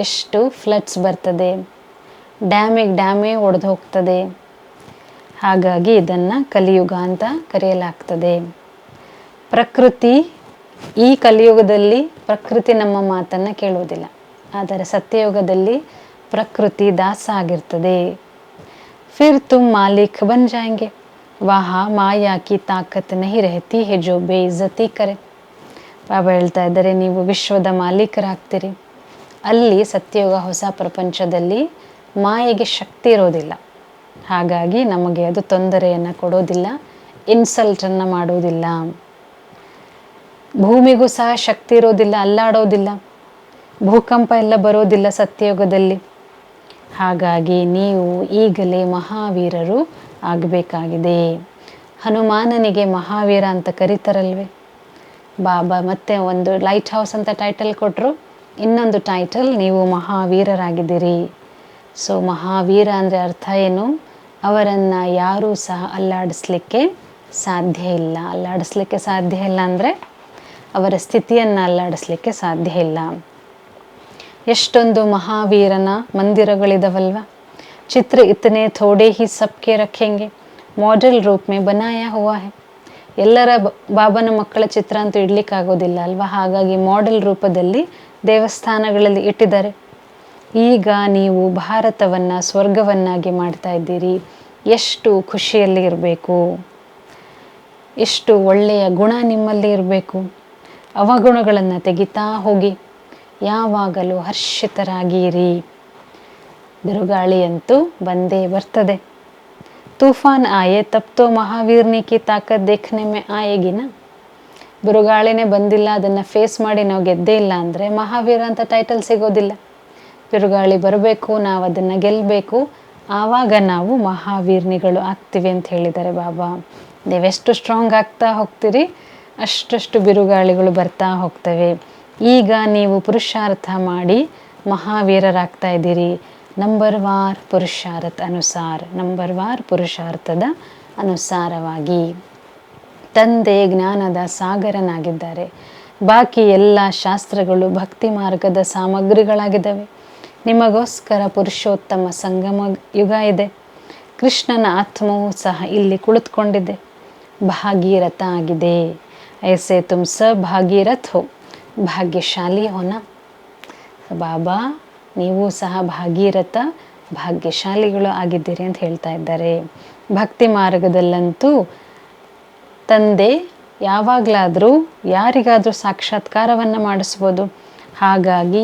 ಎಷ್ಟು ಫ್ಲಡ್ಸ್ ಬರ್ತದೆ, ಡ್ಯಾಮೇ ಒಡೆದು ಹೋಗ್ತದೆ. ಹಾಗಾಗಿ ಇದನ್ನು ಕಲಿಯುಗ ಅಂತ ಕರೆಯಲಾಗ್ತದೆ. ಪ್ರಕೃತಿ ಈ ಕಲಿಯುಗದಲ್ಲಿ ಪ್ರಕೃತಿ ನಮ್ಮ ಮಾತನ್ನು ಕೇಳುವುದಿಲ್ಲ. ಆದರೆ ಸತ್ಯಯುಗದಲ್ಲಿ ಪ್ರಕೃತಿ ದಾಸ ಆಗಿರ್ತದೆ. फिर तुम मालिक बन जाएंगे, वहाँ माया की ताकत नहीं रहती है जो बेइज्जती करे. ಬಾಬಾ ಹೇಳ್ತಾ ಇದ್ದಾರೆ, ನೀವು ವಿಶ್ವದ ಮಾಲೀಕರಾಗ್ತೀರಿ. ಅಲ್ಲಿ ಸತ್ಯಯುಗ ಹೊಸ ಪ್ರಪಂಚದಲ್ಲಿ ಮಾಯೆಗೆ ಶಕ್ತಿ ಇರೋದಿಲ್ಲ. ಹಾಗಾಗಿ ನಮಗೆ ಅದು ತೊಂದರೆಯನ್ನು ಕೊಡೋದಿಲ್ಲ, ಇನ್ಸಲ್ಟನ್ನು ಮಾಡೋದಿಲ್ಲ. ಭೂಮಿಗೂ ಸಹ ಶಕ್ತಿ ಇರೋದಿಲ್ಲ, ಅಲ್ಲಾಡೋದಿಲ್ಲ, ಭೂಕಂಪ ಎಲ್ಲ ಬರೋದಿಲ್ಲ ಸತ್ಯಯುಗದಲ್ಲಿ. ಹಾಗಾಗಿ ನೀವು ಈಗಲೇ ಮಹಾವೀರರು ಆಗಬೇಕಾಗಿದೆ. ಹನುಮಾನನಿಗೆ ಮಹಾವೀರ ಅಂತ ಕರೀತಾರಲ್ವೇ. ಬಾಬಾ ಮತ್ತೆ ಒಂದು ಲೈಟ್ ಹೌಸ್ ಅಂತ ಟೈಟಲ್ ಕೊಟ್ಟರು, ಇನ್ನೊಂದು ಟೈಟಲ್ ನೀವು ಮಹಾವೀರರಾಗಿದ್ದೀರಿ. ಸೊ ಮಹಾವೀರ ಅಂದರೆ ಅರ್ಥ ಏನು? ಅವರನ್ನು ಯಾರೂ ಸಹ ಅಲ್ಲಾಡಿಸ್ಲಿಕ್ಕೆ ಸಾಧ್ಯ ಇಲ್ಲ. ಅಲ್ಲಾಡಿಸ್ಲಿಕ್ಕೆ ಸಾಧ್ಯ ಇಲ್ಲ ಅಂದರೆ ಅವರ ಸ್ಥಿತಿಯನ್ನು ಅಲ್ಲಾಡಿಸ್ಲಿಕ್ಕೆ ಸಾಧ್ಯ ಇಲ್ಲ. ಎಷ್ಟೊಂದು ಮಹಾವೀರನ ಮಂದಿರಗಳಿದಾವಲ್ವ. ಚಿತ್ರ ಇತನೆ ಥೋಡೆ ಹಿ ಸಬ್ಕೆ ರಖೆಂಗೆ, ಮಾಡೆಲ್ ರೂಪ್ ಮೇ ಬನಾಯಾ ಹುವಾ ಹೈ. ಎಲ್ಲರ ಬಾಬನ ಮಕ್ಕಳ ಚಿತ್ರ ಅಂತೂ ಇಡ್ಲಿಕ್ಕಾಗೋದಿಲ್ಲ ಅಲ್ವಾ. ಹಾಗಾಗಿ ಮಾಡೆಲ್ ರೂಪದಲ್ಲಿ ದೇವಸ್ಥಾನಗಳಲ್ಲಿ ಇಟ್ಟಿದ್ದಾರೆ. ಈಗ ನೀವು ಭಾರತವನ್ನು ಸ್ವರ್ಗವನ್ನಾಗಿ ಮಾಡ್ತಾ ಇದ್ದೀರಿ. ಎಷ್ಟು ಖುಷಿಯಲ್ಲಿ ಇರಬೇಕು, ಎಷ್ಟು ಒಳ್ಳೆಯ ಗುಣ ನಿಮ್ಮಲ್ಲಿ ಇರಬೇಕು. ಅವಗುಣಗಳನ್ನು ತೆಗಿತಾ ಹೋಗಿ, ಯಾವಾಗಲೂ ಹರ್ಷಿತರಾಗಿರಿ. ಬಿರುಗಾಳಿಯಂತೂ ಬಂದೇ ಬರ್ತದೆ. ತೂಫಾನ್ ಆಯೆ ತಬ್ ತೋ ಮಹಾವೀರ್ನಿ ಕಿ ತಾಕತ್ ದೇಖ್ನೆ ಮೇ ಆಯೇಗಿನ. ಬಿರುಗಾಳಿನೇ ಬಂದಿಲ್ಲ, ಅದನ್ನು ಫೇಸ್ ಮಾಡಿ ನಾವು ಗೆದ್ದೇ ಇಲ್ಲ ಅಂದರೆ ಮಹಾವೀರ ಅಂತ ಟೈಟಲ್ ಸಿಗೋದಿಲ್ಲ. ಬಿರುಗಾಳಿ ಬರಬೇಕು, ನಾವು ಅದನ್ನು ಗೆಲ್ಲಬೇಕು, ಆವಾಗ ನಾವು ಮಹಾವೀರ್ನಿಗಳು ಆಗ್ತೀವಿ ಅಂತ ಹೇಳಿದ್ದಾರೆ ಬಾಬಾ. ನೀವೆಷ್ಟು ಸ್ಟ್ರಾಂಗ್ ಆಗ್ತಾ ಹೋಗ್ತೀರಿ ಅಷ್ಟಷ್ಟು ಬಿರುಗಾಳಿಗಳು ಬರ್ತಾ ಹೋಗ್ತವೆ. ಈಗ ನೀವು ಪುರುಷಾರ್ಥ ಮಾಡಿ ಮಹಾವೀರರಾಗ್ತಾ ಇದ್ದೀರಿ. ನಂಬರ್ವಾರ್ ಪುರುಷಾರ್ಥ ಅನುಸಾರ, ನಂಬರ್ವಾರ್ ಪುರುಷಾರ್ಥದ ಅನುಸಾರವಾಗಿ. ತಂದೆ ಜ್ಞಾನದ ಸಾಗರನಾಗಿದ್ದಾರೆ. ಬಾಕಿ ಎಲ್ಲ ಶಾಸ್ತ್ರಗಳು ಭಕ್ತಿ ಮಾರ್ಗದ ಸಾಮಗ್ರಿಗಳಾಗಿದ್ದಾವೆ. ನಿಮಗೋಸ್ಕರ ಪುರುಷೋತ್ತಮ ಸಂಗಮ ಯುಗ ಇದೆ. ಕೃಷ್ಣನ ಆತ್ಮವೂ ಸಹ ಇಲ್ಲಿ ಕುಳಿತುಕೊಂಡಿದೆ, ಭಾಗೀರಥ ಆಗಿದೆ. ಐಸೆ ತುಮ್ ಸ ಭಾಗೀರಥ್ ಹೋ, ಭಾಗ್ಯಶಾಲಿ ಹೋನ. ಬಾಬಾ ನೀವು ಸಹ ಭಾಗೀರಥ, ಭಾಗ್ಯಶಾಲಿಗಳು ಆಗಿದ್ದೀರಿ ಅಂತ ಹೇಳ್ತಾ ಇದ್ದಾರೆ. ಭಕ್ತಿ ಮಾರ್ಗದಲ್ಲಂತೂ ತಂದೆ ಯಾವಾಗಲಾದರೂ ಯಾರಿಗಾದರೂ ಸಾಕ್ಷಾತ್ಕಾರವನ್ನು ಮಾಡಿಸ್ಬೋದು. ಹಾಗಾಗಿ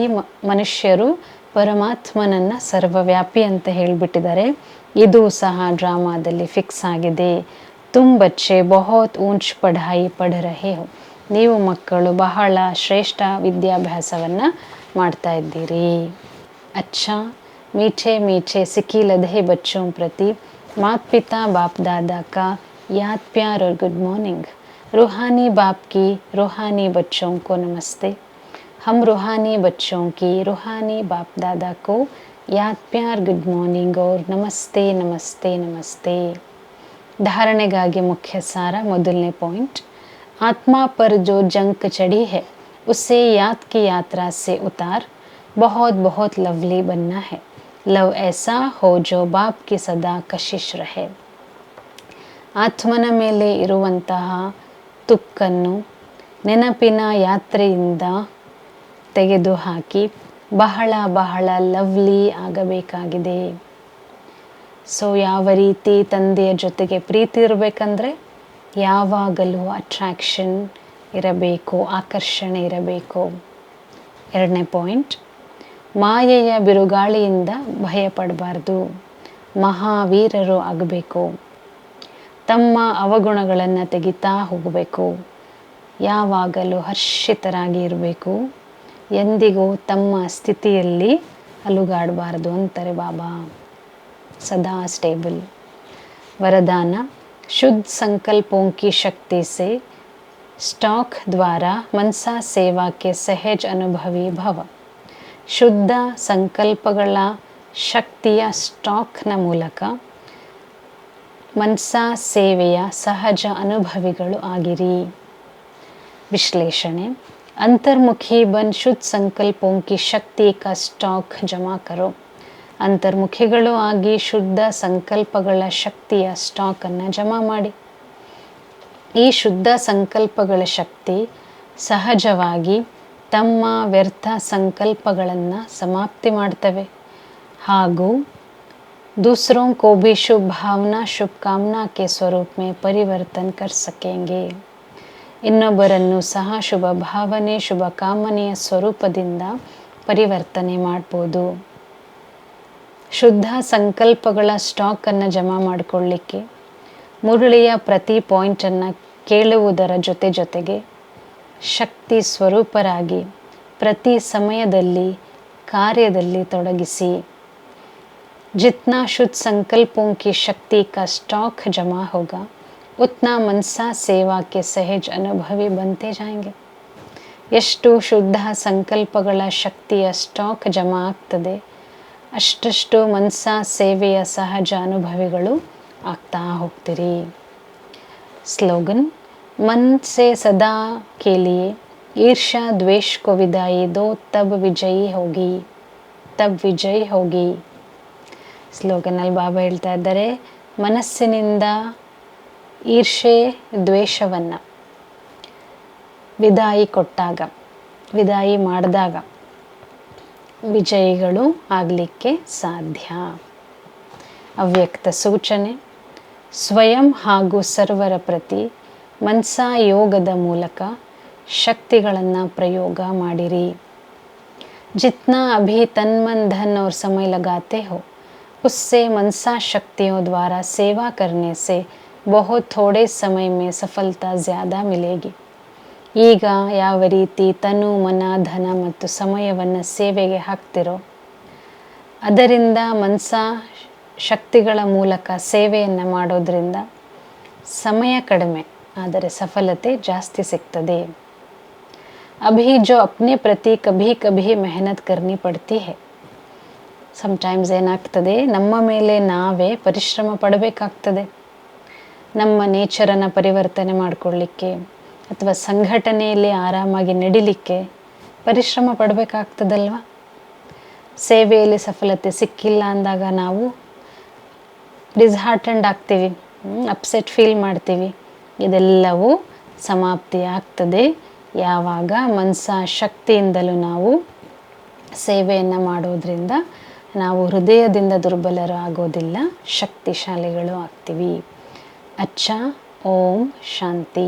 ಮನುಷ್ಯರು ಪರಮಾತ್ಮನನ್ನು ಸರ್ವವ್ಯಾಪಿ ಅಂತ ಹೇಳಿಬಿಟ್ಟಿದ್ದಾರೆ. ಇದು ಸಹ ಡ್ರಾಮಾದಲ್ಲಿ ಫಿಕ್ಸ್ ಆಗಿದೆ. ತುಮ್ ಬಚ್ಚೆ ಬಹುತ್ ಊಂಚ್ ಪಢಾಯಿ ಪಢ ರಹೆ ಹೋ. ನೀವು ಮಕ್ಕಳು ಬಹಳ ಶ್ರೇಷ್ಠ ವಿದ್ಯಾಭ್ಯಾಸವನ್ನು ಮಾಡ್ತಾ ಇದ್ದೀರಿ. ಅಚ್ಚಾ ಮೀಠೆ ಮೀಠೆ ಸಿಕ್ಕಿ ಲಧೆ ಬಚ್ಚೋं ಪ್ರತಿ मात पिता बाप दादा का याद प्यार और गुड मॉर्निंग. रूहानी बाप की रूहानी बच्चों को नमस्ते. हम रूहानी बच्चों की रूहानी बाप दादा को याद प्यार गुड मॉर्निंग और नमस्ते नमस्ते नमस्ते. धारणೆಗಾಗಿ ಮುಖ್ಯ ಸಾರ. ಮೊದಲನೇ ಪಾಯಿಂಟ್, आत्मा पर जो जंक चढ़ी है उसे याद की यात्रा से उतार. बहुत बहुत लवली बनना है. लव ऐसा हो जो बाप की सदा कशिश रहे. ಆತ್ಮನ ಮೇಲೆ ಇರುವಂತಹ ತುಕ್ಕನ್ನು ನೆನಪಿನ ಯಾತ್ರೆಯಿಂದ ತೆಗೆದುಹಾಕಿ ಬಹಳ ಬಹಳ ಲವ್ಲಿ ಆಗಬೇಕಾಗಿದೆ. ಸೊ ಯಾವ ರೀತಿ ತಂದೆಯ ಜೊತೆಗೆ ಪ್ರೀತಿ ಇರಬೇಕಂದ್ರೆ ಯಾವಾಗಲೂ ಅಟ್ರಾಕ್ಷನ್ ಇರಬೇಕು, ಆಕರ್ಷಣೆ ಇರಬೇಕು. ಎರಡನೇ ಪಾಯಿಂಟ್, ಮಾಯೆಯ ಬಿರುಗಾಳಿಯಿಂದ ಭಯಪಡಬಾರ್ದು, ಮಹಾವೀರರು ಆಗಬೇಕು. ತಮ್ಮ ಅವಗುಣಗಳನ್ನು ತೆಗಿತಾ ಹೋಗಬೇಕು. ಯಾವಾಗಲೂ ಹರ್ಷಿತರಾಗಿ ಇರಬೇಕು. ಎಂದಿಗೂ ತಮ್ಮ ಸ್ಥಿತಿಯಲ್ಲಿ ಅಲುಗಾಡಬಾರ್ದು ಅಂತಾರೆ ಬಾಬಾ. ಸದಾ ಸ್ಟೇಬಲ್. ವರದಾನ, शुद्ध संकल्पों की शक्ति से स्टॉक द्वारा मनसा सेवा के सहज अनुभवी भव. ಶುದ್ಧ ಸಂಕಲ್ಪಗಳ ಶಕ್ತಿಯ ಸ್ಟಾಕ್ನ ಮೂಲಕ ಮನಸಾ ಸೇವೆಯ ಸಹಜ ಅನುಭವಿಗಳು ಆಗಿರಿ. ವಿಶ್ಲೇಷಣೆ, ಅಂತರ್ಮುಖಿ ಬನ್ ಶುದ್ಧ ಸಂಕಲ್ಪೋं की शक्ति का स्टॉक जमा करो. ಅಂತರ್ಮುಖಿಗಳು ಆಗಿ ಶುದ್ಧ ಸಂಕಲ್ಪಗಳ ಶಕ್ತಿಯ ಸ್ಟಾಕನ್ನು ಜಮಾ ಮಾಡಿ. ಈ ಶುದ್ಧ ಸಂಕಲ್ಪಗಳ ಶಕ್ತಿ ಸಹಜವಾಗಿ ತಮ್ಮ ವ್ಯರ್ಥ ಸಂಕಲ್ಪಗಳನ್ನು ಸಮಾಪ್ತಿ ಮಾಡ್ತವೆ ಹಾಗೂ दूसरों को भी शुभ भावना शुभकामना के स्वरूप में परिवर्तन कर सकेंगे. ಇನ್ನೊಬ್ಬರನ್ನು ಸಹ ಶುಭ ಭಾವನೆ ಶುಭ ಕಾಮನೆಯ ಸ್ವರೂಪದಿಂದ ಪರಿವರ್ತನೆ ಮಾಡ್ಬೋದು. ಶುದ್ಧ ಸಂಕಲ್ಪಗಳ ಸ್ಟಾಕನ್ನು ಜಮಾ ಮಾಡಿಕೊಳ್ಳಿಕ್ಕೆ ಮುರಳಿಯ ಪ್ರತಿ ಪಾಯಿಂಟನ್ನು ಕೇಳುವುದರ ಜೊತೆಗೆ ಶಕ್ತಿ ಸ್ವರೂಪರಾಗಿ ಪ್ರತಿ ಸಮಯದಲ್ಲಿ ಕಾರ್ಯದಲ್ಲಿ ತೊಡಗಿಸಿ. जितना शुद्ध संकल्पों की शक्ति का स्टॉक जमा होगा उतना मनसा सेवा के सहज अनुभवी बनते जाएंगे. ಎಷ್ಟು ಶುದ್ಧ ಸಂಕಲ್ಪಗಳ ಶಕ್ತಿಯ ಸ್ಟಾಕ್ ಜಮಾ ಆಗ್ತದೆ ಅಷ್ಟಷ್ಟು ಮನಸ ಸೇವೆಯ ಸಹಜ ಅನುಭವಿಗಳು ಆಗ್ತಾ ಹೋಗ್ತೀರಿ. ಸ್ಲೋಗನ್: मन से सदा के लिए ईर्ष्या द्वेष को विदाई दो, तब विजयी होगी, तब विजयी होगी. ಸ್ಲೋಗನಲ್ಲಿ ಬಾಬಾ ಹೇಳ್ತಾ ಇದ್ದಾರೆ, ಮನಸ್ಸಿನಿಂದ ಈರ್ಷೆ ದ್ವೇಷವನ್ನು ವಿದಾಯಿ ಮಾಡಿದಾಗ ವಿಜಯಿಗಳು ಆಗಲಿಕ್ಕೆ ಸಾಧ್ಯ. ಅವ್ಯಕ್ತ ಸೂಚನೆ: ಸ್ವಯಂ ಹಾಗೂ ಸರ್ವರ ಪ್ರತಿ ಮನಸಾ ಯೋಗದ ಮೂಲಕ ಶಕ್ತಿಗಳನ್ನು ಪ್ರಯೋಗ ಮಾಡಿರಿ. जितना अभी तन मन धन और समय लगाते हो, उससे मनसा शक्तियों द्वारा सेवा करने से बहुत थोड़े समय में सफलता ज़्यादा मिलेगी. ಈಗ ಯಾವ ರೀತಿ ತನು ಮನ ಧನ ಮತ್ತು ಸಮಯವನ್ನು ಸೇವೆಗೆ ಹಾಕ್ತಿರೋ, ಅದರಿಂದ ಮನಸ ಶಕ್ತಿಗಳ ಮೂಲಕ ಸೇವೆಯನ್ನು ಮಾಡೋದ್ರಿಂದ ಸಮಯ ಕಡಿಮೆ ಆದರೆ ಸಫಲತೆ ಜಾಸ್ತಿ ಸಿಗ್ತದೆ. अभी जो अपने प्रति कभी कभी मेहनत करनी पड़ती है, ಸಮಟೈಮ್ಸ್ ಏನಾಗ್ತದೆ, ನಮ್ಮ ಮೇಲೆ ನಾವೇ ಪರಿಶ್ರಮ ಪಡಬೇಕಾಗ್ತದೆ. ನಮ್ಮ ನೇಚರನ್ನು ಪರಿವರ್ತನೆ ಮಾಡಿಕೊಳ್ಳಿಕ್ಕೆ ಅಥವಾ ಸಂಘಟನೆಯಲ್ಲಿ ಆರಾಮಾಗಿ ನಡಿಲಿಕ್ಕೆ ಪರಿಶ್ರಮ ಪಡಬೇಕಾಗ್ತದಲ್ವ. ಸೇವೆಯಲ್ಲಿ ಸಫಲತೆ ಸಿಕ್ಕಿಲ್ಲ ಅಂದಾಗ ನಾವು ಡಿಸ್ಹಾರ್ಟೆಂಡ್ ಆಗ್ತೀವಿ, ಅಪ್ಸೆಟ್ ಫೀಲ್ ಮಾಡ್ತೀವಿ. ಇದೆಲ್ಲವೂ ಸಮಾಪ್ತಿ ಆಗ್ತದೆ ಯಾವಾಗ ಮನಸ ಶಕ್ತಿಯಿಂದಲೂ ನಾವು ಸೇವೆಯನ್ನು ಮಾಡೋದ್ರಿಂದ ನಾವು ಹೃದಯದಿಂದ ದುರ್ಬಲರು ಆಗೋದಿಲ್ಲ, ಶಕ್ತಿಶಾಲಿಗಳು ಆಗ್ತೀವಿ. ಅಚ್ಚಾ, ಓಂ ಶಾಂತಿ.